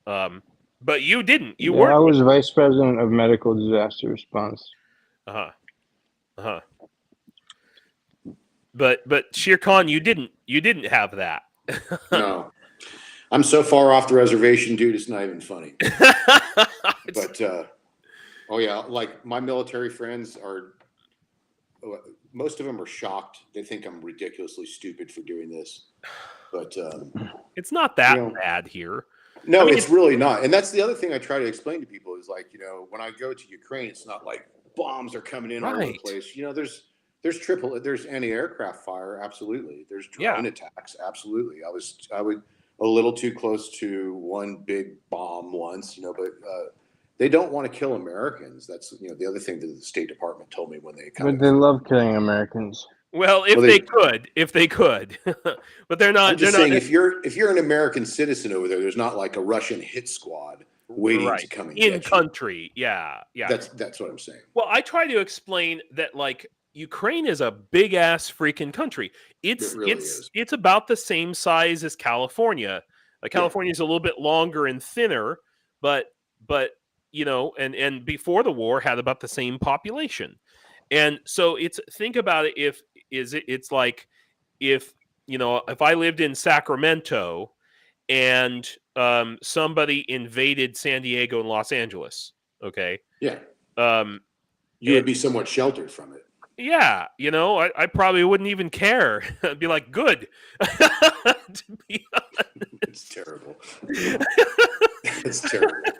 but you didn't. You weren't. I was vice president of medical disaster response. But Shere Khan, you didn't have that. No. I'm so far off the reservation, dude, it's not even funny. But like my military friends most of them are shocked. They think I'm ridiculously stupid for doing this. But it's not that bad here. No, it's really not. And that's the other thing I try to explain to people is like, when I go to Ukraine, it's not like bombs are coming in all over the place. There's anti-aircraft fire, absolutely. There's drone attacks, absolutely. I was a little too close to one big bomb once, but they don't want to kill Americans. That's the other thing that the State Department told me when they But they love killing Americans. Well, if they could, but they're not. I'm just saying, if you're an American citizen over there's not like a Russian hit squad waiting to come and get you. In country. Yeah. That's what I'm saying. Well, I try to explain that like Ukraine is a big ass freaking country. It's about the same size as California. California is a little bit longer and thinner, but and before the war had about the same population. And so think about it, it's like if I lived in Sacramento and somebody invaded San Diego and Los Angeles, okay? Yeah. Um, You would be somewhat sheltered from it. yeah, I probably wouldn't even care. I'd be like, good. It's terrible. It's terrible.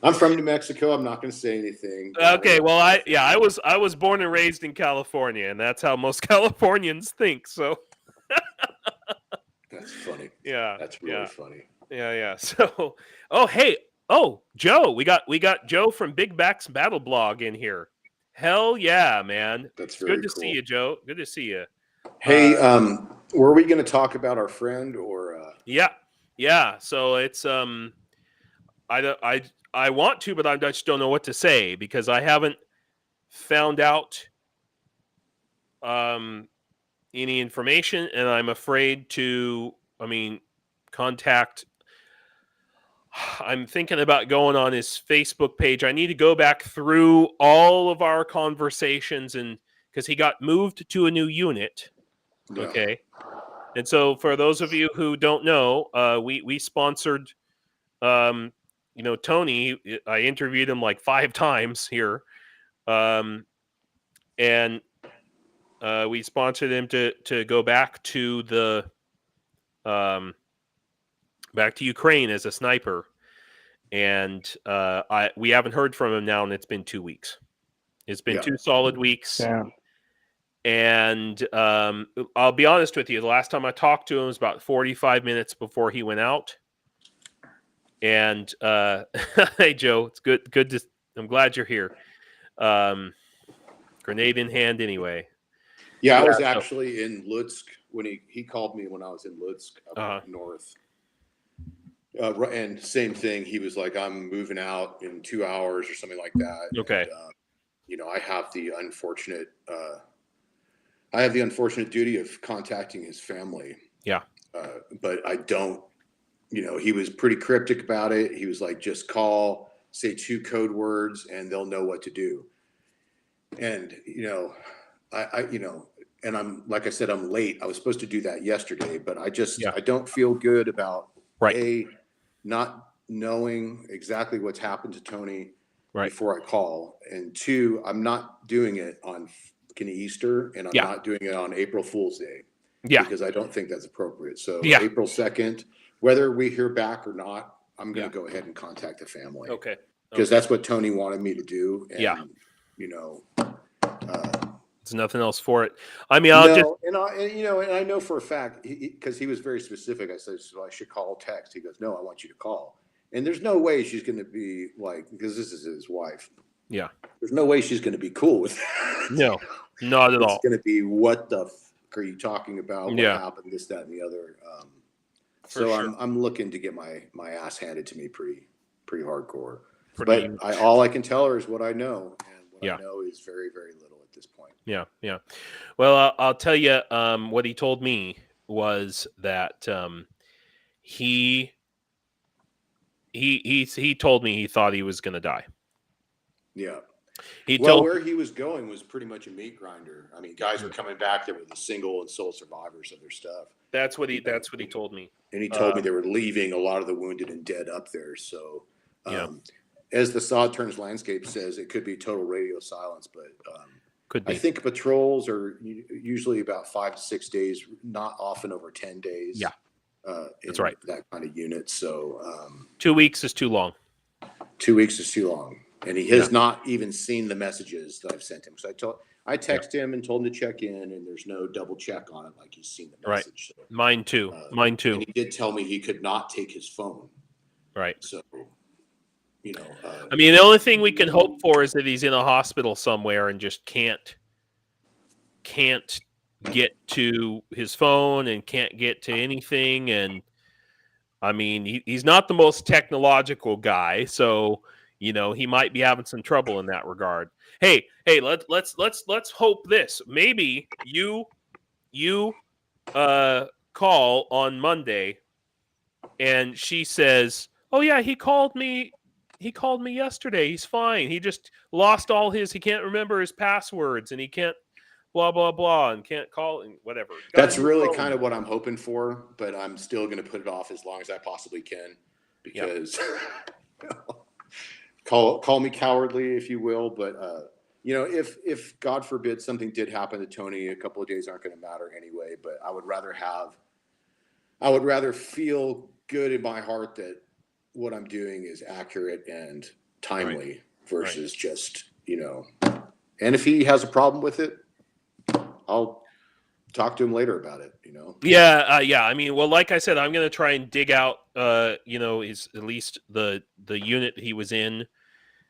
I'm from New Mexico. I'm not going to say anything. Okay, well, I was born and raised in California, and that's how most Californians think. So that's funny. Yeah, that's really funny. Yeah. So, Joe, we got Joe from Big Back's Battle Blog in here. Hell yeah, man! That's very good to cool. see you, Joe. Good to see you. Hey, were we going to talk about our friend or? Yeah. So it's I want to, but I just don't know what to say because I haven't found out any information, and I'm afraid to. Contact. I'm thinking about going on his Facebook page. I need to go back through all of our conversations, and because he got moved to a new unit. Yeah. Okay. And so for those of you who don't know, we sponsored, Tony. I interviewed him like 5 times here. And we sponsored him to go back to the, back to Ukraine as a sniper. And we haven't heard from him now, and it's been 2 weeks. It's been 2 solid weeks. Yeah. And I'll be honest with you. The last time I talked to him was about 45 minutes before he went out. And hey, Joe, it's good. I'm glad you're here. Grenade in hand, anyway. Yeah, I was actually in Lutsk when he called me when I was in Lutsk up north. And same thing. He was like, "I'm moving out in 2 hours" or something like that. Okay. And, I have the unfortunate duty of contacting his family. Yeah. But I don't. He was pretty cryptic about it. He was like, "Just call, say 2 code words, and they'll know what to do." And and I'm like I said, I'm late. I was supposed to do that yesterday, but I don't feel good about not knowing exactly what's happened to Tony before I call, and 2, I'm not doing it on Easter, and I'm not doing it on April Fool's Day, because I don't think that's appropriate. So April 2nd, whether we hear back or not, I'm going to go ahead and contact the family. Okay. Because that's what Tony wanted me to do. And, there's nothing else for it. I know for a fact, because he was very specific. I said, so I should call, text. He goes, no, I want you to call. And there's no way she's going to be like, because this is his wife. Yeah. There's no way she's going to be cool with that. No, not at all. It's going to be, what the fuck are you talking about? What happened? This, that, and the other. I'm looking to get my ass handed to me pretty hardcore. All I can tell her is what I know. And what I know is very, very little at this point. Yeah. Well, I'll tell you what he told me was that he told me he thought he was going to die. Yeah. Where he was going was pretty much a meat grinder. I mean, guys were coming back that were the single and sole survivors of their stuff. That's what he told me. And he told me they were leaving a lot of the wounded and dead up there. So, as the Sod Turns landscape says, it could be total radio silence, but could be. I think patrols are usually about 5 to 6 days, not often over 10 days. Yeah, that's right. That kind of unit. So 2 weeks is too long. 2 weeks is too long, and he has not even seen the messages that I've sent him. So I texted him and told him to check in, and there's no double check on it like he's seen the message. Right. So, Mine too. And he did tell me he could not take his phone. Right. So. The only thing we can hope for is that he's in a hospital somewhere and just can't get to his phone and can't get to anything. And he's not the most technological guy, so he might be having some trouble in that regard. Hey, let's hope this. Maybe you call on Monday, and she says, "Oh yeah, he called me he called me yesterday. He's fine. He just lost all his. He can't remember his passwords, and he can't blah blah blah, and can't call and whatever. That's really kind of what I'm hoping for, but I'm still going to put it off as long as I possibly can, because call me cowardly if you will, but if God forbid something did happen to Tony, a couple of days aren't going to matter anyway. But I would rather feel good in my heart that what I'm doing is accurate and timely versus just, and if he has a problem with it, I'll talk to him later about it, Yeah. I mean, well, like I said, I'm going to try and dig out, his, at least the unit he was in,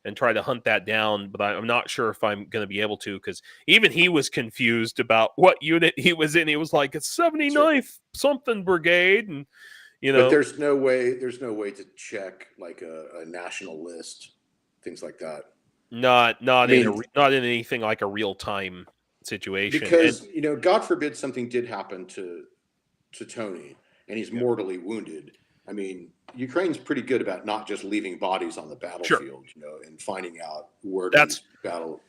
and try to hunt that down. But I'm not sure if I'm going to be able to, because even he was confused about what unit he was in. He was like, it's 79th something brigade, and But there's no way to check like a national list, things like that. Not in anything like a real time situation, because God forbid something did happen to Tony and he's mortally wounded. I mean, Ukraine's pretty good about not just leaving bodies on the battlefield, and finding out where to battle,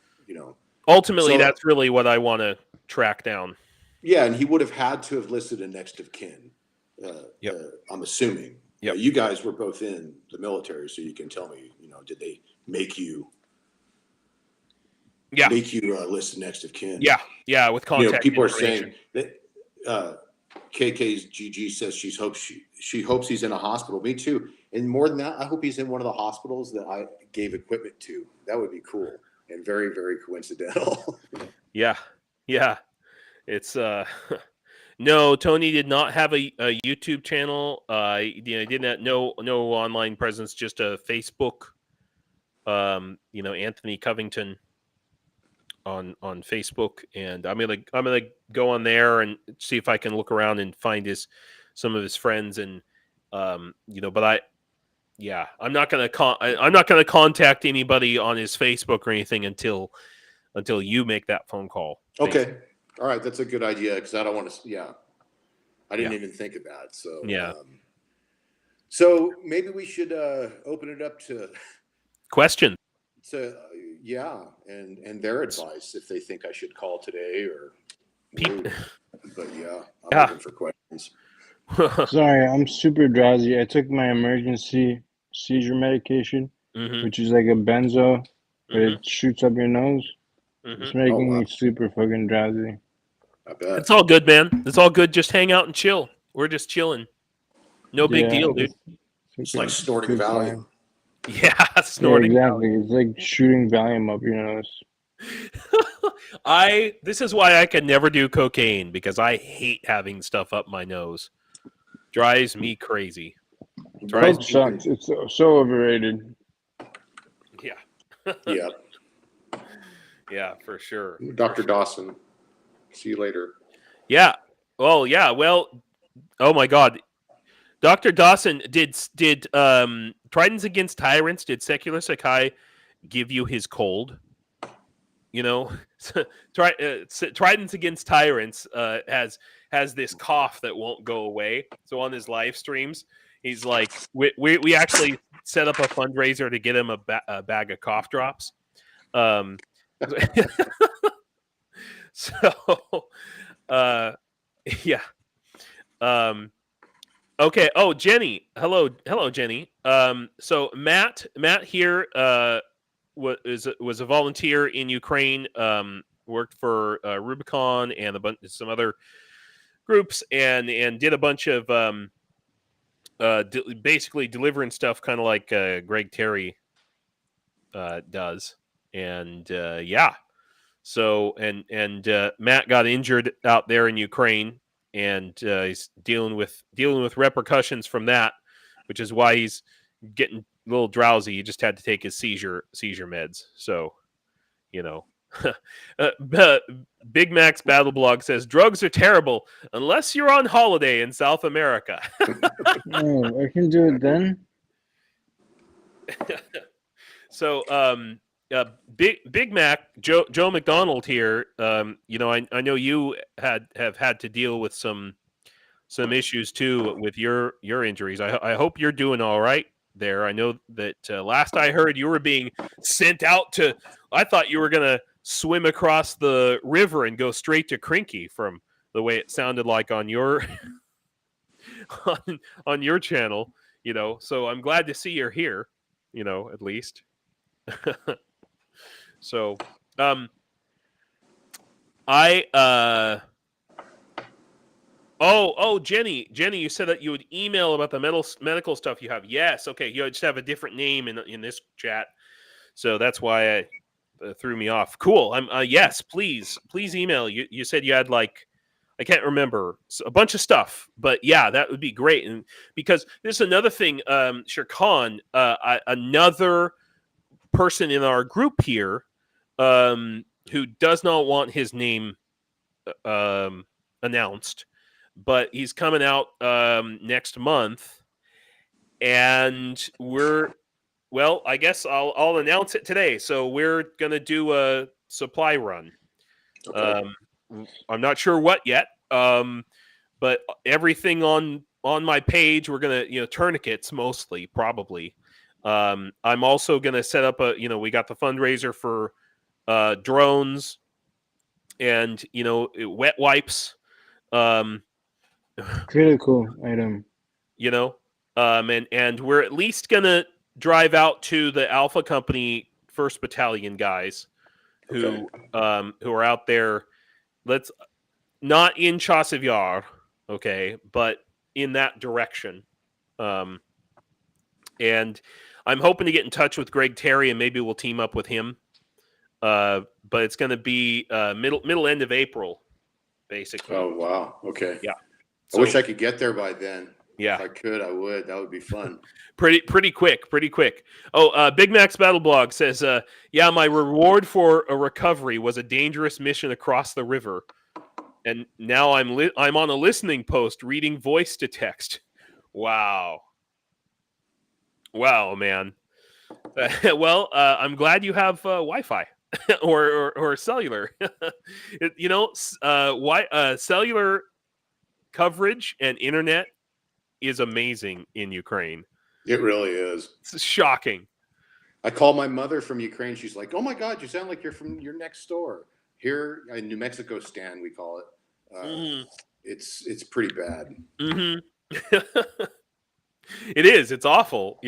Ultimately, that's really what I want to track down. Yeah, and he would have had to have listed a next of kin. I'm assuming. You guys were both in the military, so you can tell me, did they make you list next of kin? Yeah, with contact. People are saying that KK's GG says she hopes he's in a hospital. Me too. And more than that, I hope he's in one of the hospitals that I gave equipment to. That would be cool and very, very coincidental. Yeah. It's no, Tony did not have a YouTube channel. He did not no online presence, just a Facebook. Anthony Covington on Facebook, and I'm gonna go on there and see if I can look around and find some of his friends, and but I'm not gonna contact anybody on his Facebook or anything until you make that phone call. Okay. All right, that's a good idea, because I don't want to. I didn't even think of that. So so maybe we should open it up to question. So and their advice if they think I should call today or. But I'm looking for questions. Sorry, I'm super drowsy. I took my emergency seizure medication, which is like a benzo, but it shoots up your nose. It's making me super fucking drowsy. I bet. It's all good, man. It's all good. Just hang out and chill. We're just chilling. No big deal, dude. It's like snorting Valium. Yeah, snorting. Yeah, exactly. It's like shooting Valium up your nose. This is why I can never do cocaine, because I hate having stuff up my nose. Drives me crazy. Coke sucks. It's so overrated. Yeah. Yeah, for sure. Dr. Dawson. See you later. Yeah. Well, oh my God. Dr. Dawson did Tridents Against Tyrants, did Secular Sakai give you his cold? Tridents Against Tyrants has this cough that won't go away. So on his live streams, he's like, we actually set up a fundraiser to get him a bag of cough drops. Okay. Oh, Jenny. Hello, Jenny. So Matt here was a volunteer in Ukraine. Worked for Rubicon and some other groups, and did a bunch of basically delivering stuff, kind of like Greg Terry does. And so and Matt got injured out there in Ukraine, and he's dealing with repercussions from that, which is why he's getting a little drowsy. He just had to take his seizure meds. So, Big Mac's Battle Blog says drugs are terrible unless you're on holiday in South America. Oh, I can do it then. So, Big Mac, Joe McDonald here. I know you have had to deal with some issues too with your injuries. I hope you're doing all right. there. I know that last I heard you were being sent out to. I thought you were gonna swim across the river and go straight to Krinky from the way it sounded like on your on your channel. So I'm glad to see you're here. At least. So, Jenny, you said that you would email about the medical stuff you have. Yes, okay. You just have a different name in this chat, so that's why I threw me off. Cool. Yes, please email. You said you had I can't remember a bunch of stuff, but yeah, that would be great. And because there's another thing, Shirkan, another person in our group here, who does not want his name announced, but he's coming out next month, and I guess I'll announce it today. So we're gonna do a supply run. Okay. I'm not sure what yet, but everything on my page, we're gonna tourniquets mostly, probably. I'm also gonna set up we got the fundraiser for drones and wet wipes. Critical item. And we're at least gonna drive out to the Alpha Company 1st Battalion guys who are out there. Let's not in Chasiv Yar, okay, but in that direction. And I'm hoping to get in touch with Greg Terry, and maybe we'll team up with him. But it's going to be middle end of April, basically. Oh wow. Okay. Yeah. I wish I could get there by then. Yeah. If I could, I would. That would be fun. Pretty quick. Oh, Big Mac's Battle Blog says, yeah, my reward for a recovery was a dangerous mission across the river, and now I'm on a listening post reading voice to text. Wow, man. Well, I'm glad you have Wi-Fi or cellular. Cellular coverage and internet is amazing in Ukraine. It really is. It's shocking. I call my mother from Ukraine. She's like, "Oh my God, you sound like you're from your next door." Here in New Mexico, Stan, we call it. It's pretty bad. Mm-hmm. It is. It's awful,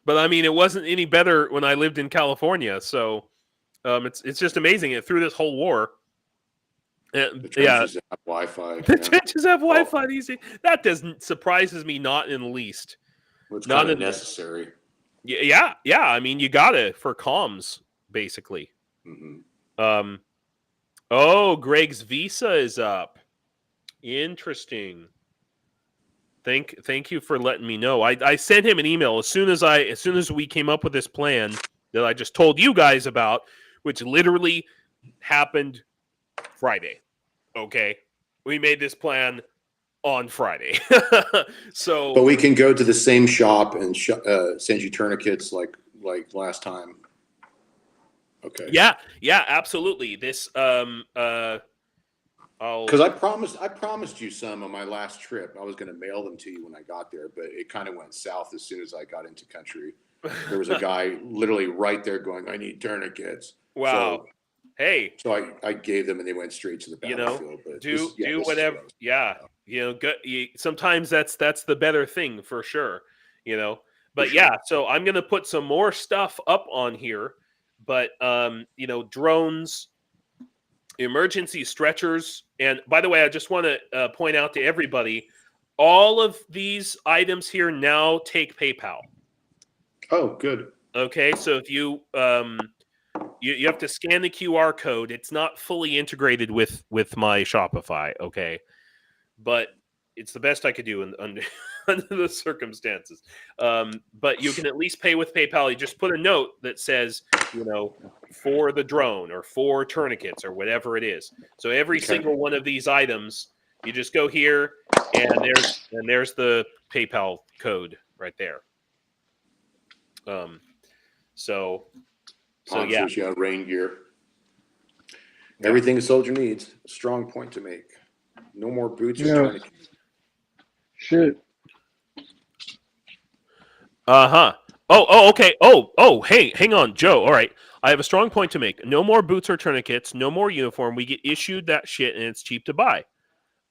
But I mean, it wasn't any better when I lived in California. So it's just amazing. Through this whole war. The trenches have Wi-Fi. The trenches have Wi-Fi these days. That surprises me not in the least. Well, it's not necessary. Yeah. I mean, you got it for comms, basically. Mm-hmm. Greg's visa is up. Interesting. Thank you for letting me know. I sent him an email as soon as we came up with this plan that I just told you guys about, which literally happened Friday. Okay, we made this plan on Friday. But we can go to the same shop and send you tourniquets like last time. Okay. Yeah, absolutely. This because I promised you some on my last trip. I was going to mail them to you when I got there, but it kind of went south as soon as I got into country. There was a guy literally right there going, "I need tourniquets." Wow. So I gave them, and they went straight to the battlefield. But do whatever. Yeah. Sometimes that's the better thing for sure. But yeah, so I'm gonna put some more stuff up on here. But drones, emergency stretchers, and by the way, I just want to point out to everybody, all of these items here now take PayPal. Oh, good. Okay, so if you you have to scan the QR code. It's not fully integrated with my Shopify, okay? But it's the best I could do under the circumstances. But you can at least pay with PayPal. You just put a note that says, for the drone or for tourniquets or whatever it is. So every single one of these items, you just go here, and there's the PayPal code right there. So yeah, rain gear. Everything a soldier needs. A strong point to make. No more boots or tourniquets. Shit. Uh-huh. Oh, okay. Oh, hey, hang on, Joe. All right. I have a strong point to make. No more boots or tourniquets, no more uniform. We get issued that shit and it's cheap to buy.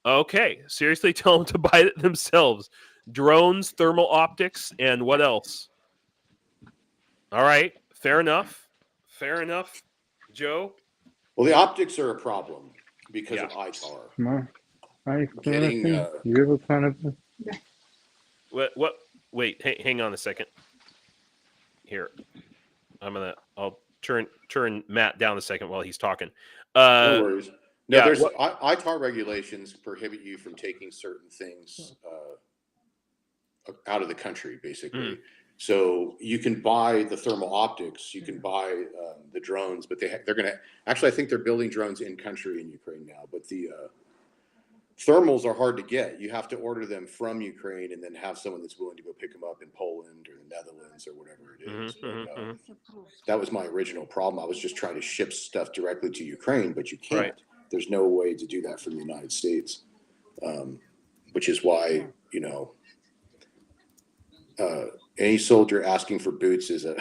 Okay. Seriously, tell them to buy it themselves. Drones, thermal optics, and what else? All right. Fair enough. Fair enough, Joe. Well, the optics are a problem because Yeah. of ITAR. Come on. Getting, You have a kind of... What? Wait, hang on a second. Here. I'll turn Matt down a second while he's talking. No worries. No, yeah, there's ITAR regulations prohibit you from taking certain things out of the country, basically. So you can buy the thermal optics, you can buy the drones, but they're going to actually, I think they're building drones in country in Ukraine now. But the thermals are hard to get. You have to order them from Ukraine and then have someone that's willing to go pick them up in Poland or the Netherlands or whatever it is. That was my original problem. I was just trying to ship stuff directly to Ukraine, but you can't. Right. There's no way to do that from the United States, which is why, you know, any soldier asking for boots is a...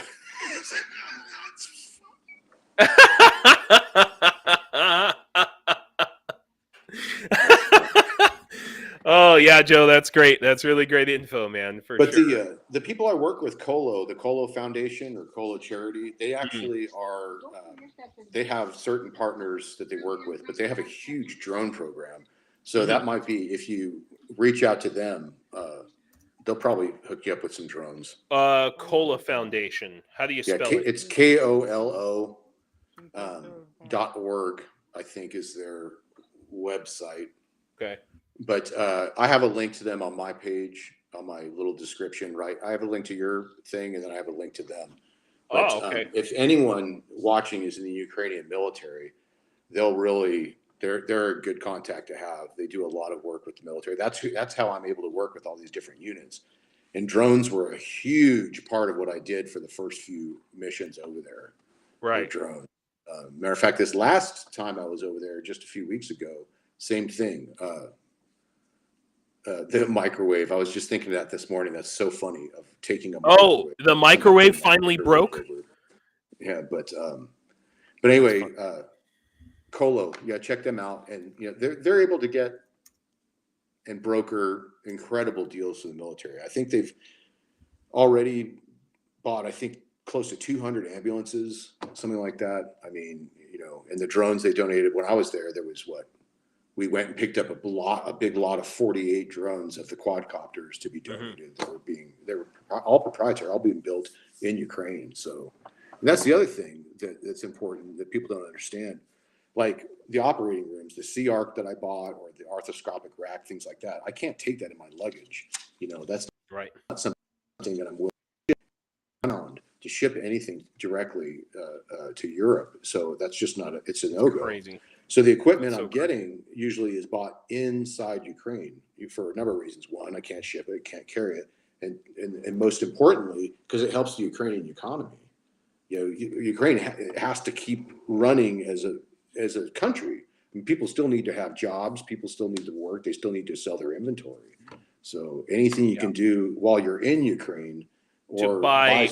Oh yeah, Joe, that's great. That's really great info, man. But sure. the people I work with, the Colo Foundation or Colo Charity, they actually are. They have certain partners that they work with, but they have a huge drone program. So that might be, if you reach out to them, they'll probably hook you up with some drones. Colo Foundation. How do you spell it? It's KOLO .org, I think, is their website. Okay. But I have a link to them on my page, on my little description, right? I have a link to your thing, and then I have a link to them. But, okay. If anyone watching is in the Ukrainian military, they're a good contact to have. They do a lot of work with the military. That's how I'm able to work with all these different units. And drones were a huge part of what I did for the first few missions over there. Right. Drones. Matter of fact, this last time I was over there, just a few weeks ago, same thing. The microwave. I was just thinking that this morning. That's so funny, of taking a microwave. Oh, the microwave finally broke. Yeah, but anyway, Colo, yeah, check them out, and you know they're able to get and broker incredible deals for the military. I think they've already bought, I think, close to 200 ambulances, something like that. I mean, you know, and the drones they donated when I was there was what? We went and picked up a big lot of 48 drones of the quadcopters to be donated. They were all proprietary, all being built in Ukraine. So that's the other thing that's important that people don't understand. Like the operating rooms, the C-Arc that I bought, or the arthroscopic rack, things like that. I can't take that in my luggage. You know, that's right. Not something that I'm willing to ship anything directly to Europe. So that's just not it's a no-go. Crazy. So the equipment I'm getting usually is bought inside Ukraine for a number of reasons. One, I can't ship it, can't carry it, and most importantly, because it helps the Ukrainian economy. You know, Ukraine has to keep running as a country. I mean, people still need to have jobs. People still need to work. They still need to sell their inventory. So anything you can do while you're in Ukraine, or to buy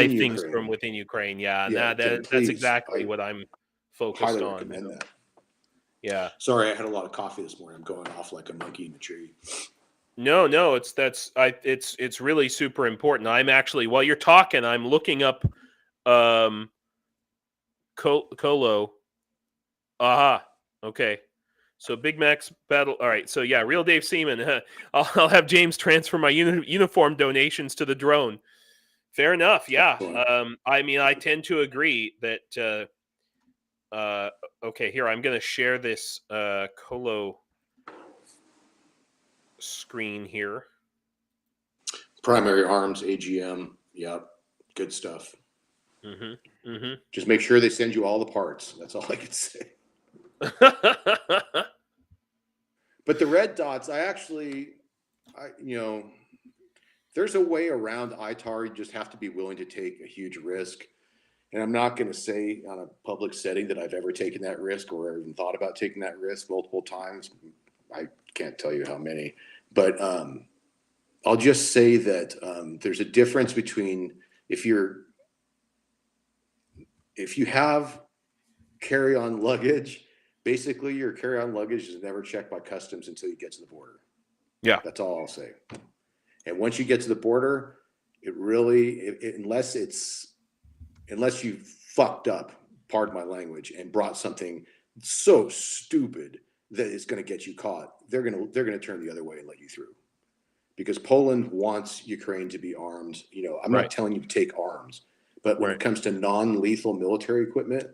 things Ukraine, from within Ukraine. Yeah, that's exactly what I'm focused on. Recommend that. Yeah. Sorry, I had a lot of coffee this morning. I'm going off like a monkey in a tree. No, it's really super important. I'm actually, while you're talking, I'm looking up Colo. Aha. Okay. So Big Mac's battle. All right. So yeah, real Dave Seaman. I'll have James transfer my uniform donations to the drone. Fair enough. Yeah. I mean, I tend to agree that. Okay, here I'm going to share this Colo screen here. Primary arms, AGM. Yep, good stuff. Just make sure they send you all the parts. That's all I can say. But the red dots, you know, there's a way around ITAR. You just have to be willing to take a huge risk. And I'm not going to say on a public setting that I've ever taken that risk or even thought about taking that risk multiple times. I can't tell you how many, but I'll just say that there's a difference between if you have carry-on luggage, basically your carry-on luggage is never checked by customs until you get to the border. Yeah. That's all I'll say. And once you get to the border, it really, unless you fucked up, pardon my language, and brought something so stupid that it's going to get you caught, they're going to turn the other way and let you through. Because Poland wants Ukraine to be armed. I'm not telling you to take arms, but when it comes to non-lethal military equipment,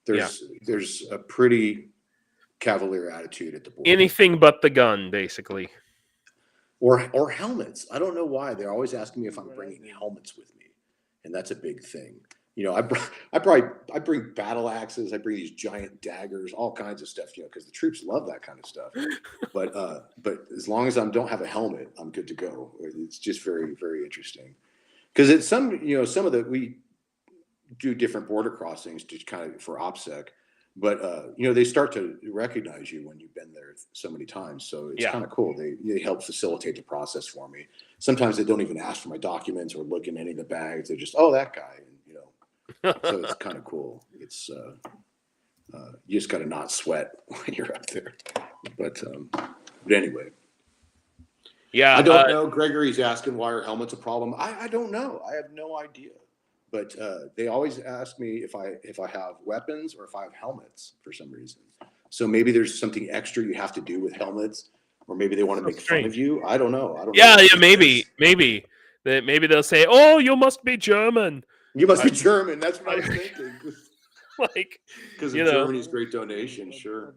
there's a pretty cavalier attitude at the border. Anything but the gun, basically. Or helmets. I don't know why they're always asking me if I'm bringing helmets with me, and that's a big thing. I bring battle axes. I bring these giant daggers, all kinds of stuff. Because the troops love that kind of stuff. But as long as I don't have a helmet, I'm good to go. It's just very, very interesting. Because it's we do different border crossings to kind of for OPSEC, but they start to recognize you when you've been there so many times. So it's kind of cool. They help facilitate the process for me. Sometimes they don't even ask for my documents or look in any of the bags. They're just, oh, that guy. So it's kind of cool. It's you just got to not sweat when you're up there. But anyway. Yeah. I don't know. Gregory's asking why are helmets a problem. I don't know. I have no idea. But they always ask me if I have weapons or if I have helmets for some reason. So maybe there's something extra you have to do with helmets, or maybe they want to make fun of you. I don't know. Maybe they'll say, "Oh, you must be German." You must be German. That's what I was thinking. Because of know, Germany's great donation, sure.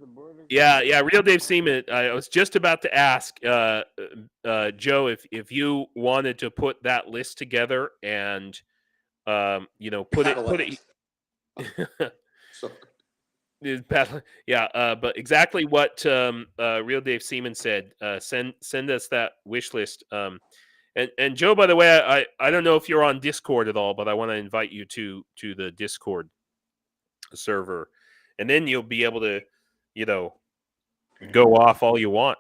Yeah. Real Dave Seaman. I was just about to ask Joe if you wanted to put that list together and put it. But exactly what Real Dave Seaman said. Send us that wish list. And Joe, by the way, I don't know if you're on Discord at all, but I want to invite you to the Discord server, and then you'll be able to, go off all you want.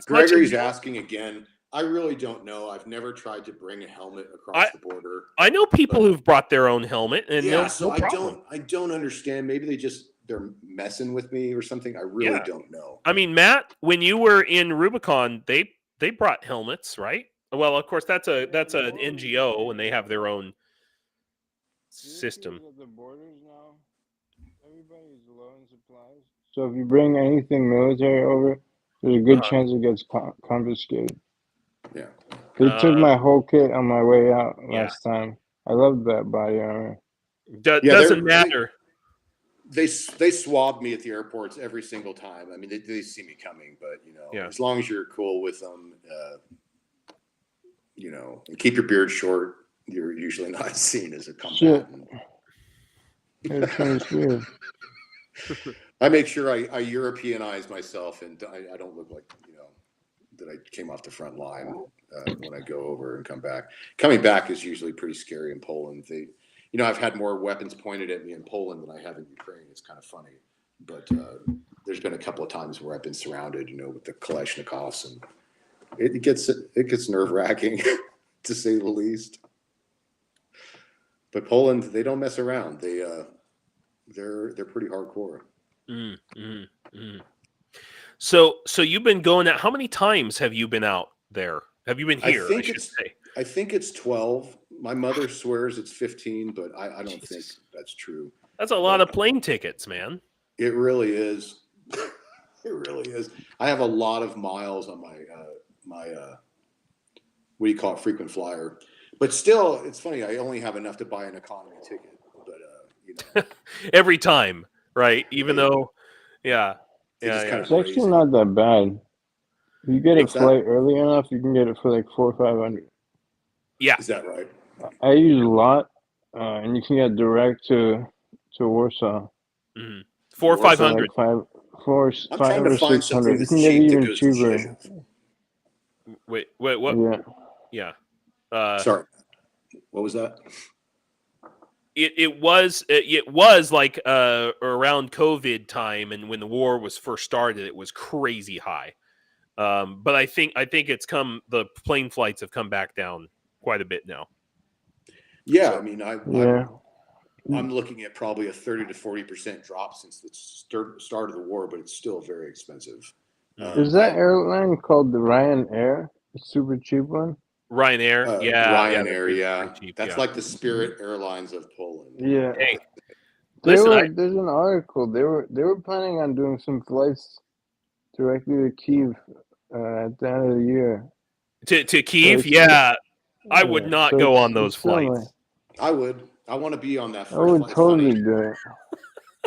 Gregory's asking again. I really don't know. I've never tried to bring a helmet across the border. I know people who've brought their own helmet, and no problem. I don't understand. Maybe they're messing with me or something. I really don't know. I mean, Matt, when you were in Rubicon, they brought helmets, right? Well, of course, that's an NGO, and they have their own system. The borders now, everybody's low in supplies. So if you bring anything military over, there's a good chance it gets confiscated. Yeah. They took my whole kit on my way out last time. I loved that body armor. Doesn't matter. They swab me at the airports every single time. I mean, they see me coming, but as long as you're cool with them, and keep your beard short, you're usually not seen as a combatant. I make sure I Europeanize myself, and I don't look like that I came off the front line when I go over and come back. Coming back is usually pretty scary in Poland. I've had more weapons pointed at me in Poland than I have in Ukraine. It's kind of funny, but there's been a couple of times where I've been surrounded, with the Kalashnikovs, and it gets nerve-wracking to say the least. But Poland, they don't mess around. They're pretty hardcore. So you've been going out. How many times have you been out there? Have you been here? I think it's 12. My mother swears it's 15, but I don't think that's true. That's a lot of plane tickets, man. It really is. It really is. I have a lot of miles on my what do you call it, frequent flyer. But still, it's funny. I only have enough to buy an economy ticket. But every time, right? Even though, it's actually not that bad. If you get a flight early enough, you can get it for like $400 or $500. Yeah, is that right? I use a lot, and you can get direct to Warsaw. 400 or 500. Like I'm trying to find something that's you can get cheap even that goes to cheaper. Wait, what? Yeah. Sorry. What was that? It was like around COVID time, and when the war was first started, it was crazy high. But I think the plane flights have come back down quite a bit now. Yeah, So, I mean, Yeah. I'm looking at probably a 30 to 40% drop since the start of the war, but it's still very expensive. Is that airline called the Ryanair? The super cheap one? Ryanair, Ryanair, yeah. pretty cheap, That's like the Spirit Airlines of Poland. Yeah. Hey, There's listen, an article. They were planning on doing some flights directly to Kyiv at the end of the year. to Kyiv, yeah. I would not so go on those it's still flights. I would. I want to be on that I first would flight. totally Funny, do it.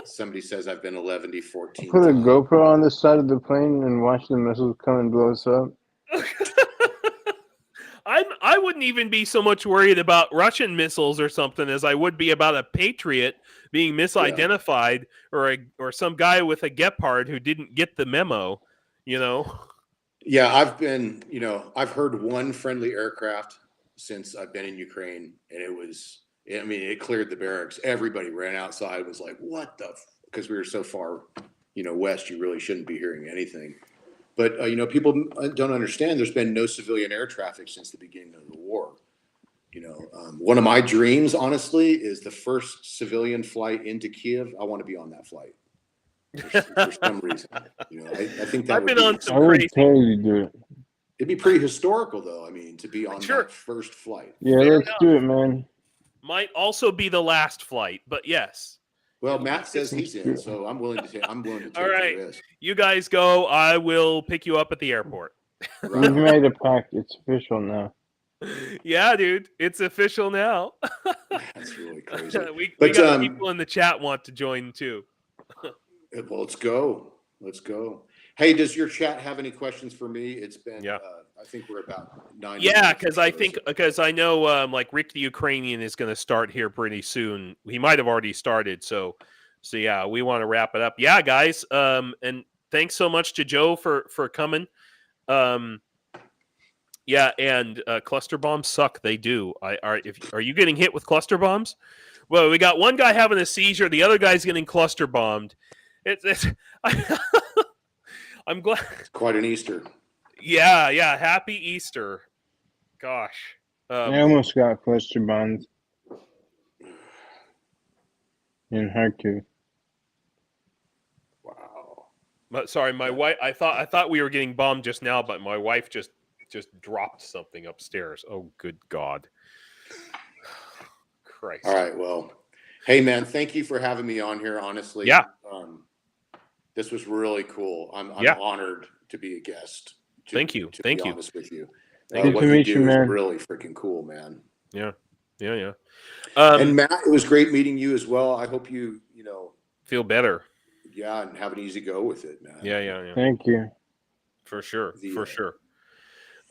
somebody says I've been 11 to 14 Put a times. GoPro on the side of the plane and watch the missiles come and blow us up. I wouldn't even be so much worried about Russian missiles or something as I would be about a Patriot being misidentified or some guy with a Gepard who didn't get the memo, you know. Yeah, I've heard one friendly aircraft since I've been in Ukraine, and it cleared the barracks. Everybody ran outside, was like, what the, because we were so far, west, you really shouldn't be hearing anything. But, people don't understand there's been no civilian air traffic since the beginning of the war. One of my dreams, honestly, is the first civilian flight into Kyiv. I want to be on that flight for some reason. I think that I've been on some I would crazy. totally do it. It'd be pretty historical, though. I mean, to be on that first flight. Yeah, Fair let's do it, man. Might also be the last flight, but yes. Well, Matt says he's in, so I'm willing to take All the risk. You guys go. I will pick you up at the airport. We've made a pact. It's official now. Yeah, dude, it's official now. That's really crazy. we got people in the chat want to join too. Well, let's go. Hey, does your chat have any questions for me? It's been, I think we're about 9. Yeah, because I know like Rick the Ukrainian is going to start here pretty soon. He might have already started. So yeah, we want to wrap it up. Yeah, guys. And thanks so much to Joe for coming. Yeah, and cluster bombs suck. They do. Are you getting hit with cluster bombs? Well, we got one guy having a seizure. The other guy's getting cluster bombed. I'm glad. It's quite an Easter. Yeah. Happy Easter. Gosh. I almost got cluster bombs in Kharkiv. Wow. Sorry, my wife. I thought we were getting bombed just now, but my wife just dropped something upstairs. Oh, good God. Christ. All right. Well, hey, man, thank you for having me on here. Honestly. Yeah. This was really cool. I'm honored to be a guest. Thank you. To be honest with you. Good what to you meet do you, man. is really freaking cool, man. Yeah. And Matt, it was great meeting you as well. I hope you feel better. Yeah, and have an easy go with it, man. Yeah. Thank you. For sure.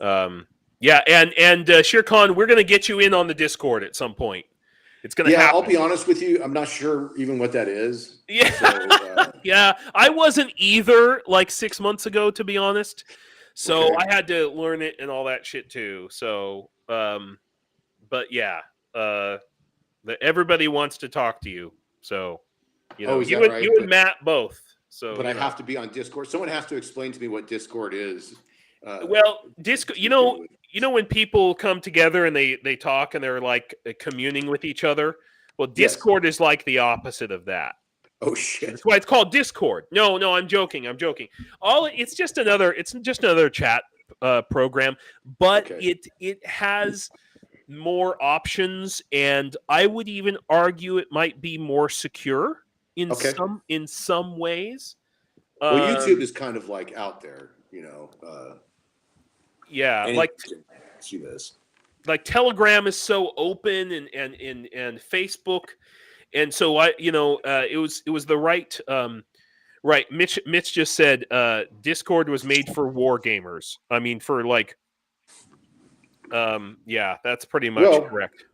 Yeah, and Shirkan, we're gonna get you in on the Discord at some point. It's gonna happen. I'll be honest with you. I'm not sure even what that is. Yeah. So, yeah. I wasn't either like 6 months ago, to be honest. So okay. I had to learn it and all that shit too. So, but yeah, everybody wants to talk to you. So, you and Matt both. So, but I have to be on Discord. Someone has to explain to me what Discord is. Well, Discord, you know when people come together and they talk and they're like communing with each other. Well, Discord is like the opposite of that. Oh shit! That's why it's called Discord. No, I'm joking. It's just another chat program, but it has more options, and I would even argue it might be more secure in some ways. Well, YouTube is kind of like out there, Yeah, like see this. Like Telegram is so open and Facebook, and so it was the right right. Mitch just said Discord was made for war gamers. I mean, for like yeah, that's pretty much correct.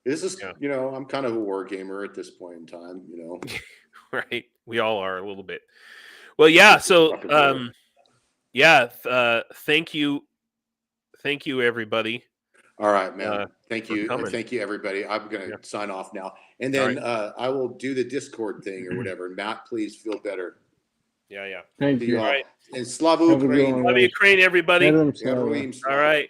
This is I'm kind of a war gamer at this point in time. Right, we all are a little bit. Well, yeah. So thank you, everybody. All right, man. Thank you. Thank you, everybody. I'm going to sign off now. And then I will do the Discord thing or whatever. Matt, please feel better. Yeah. Thank See you. you all. Right. And Slava Have a good Ukraine. one, Love guys. Ukraine, everybody. Headlum Heroim Slava. All Slava. right.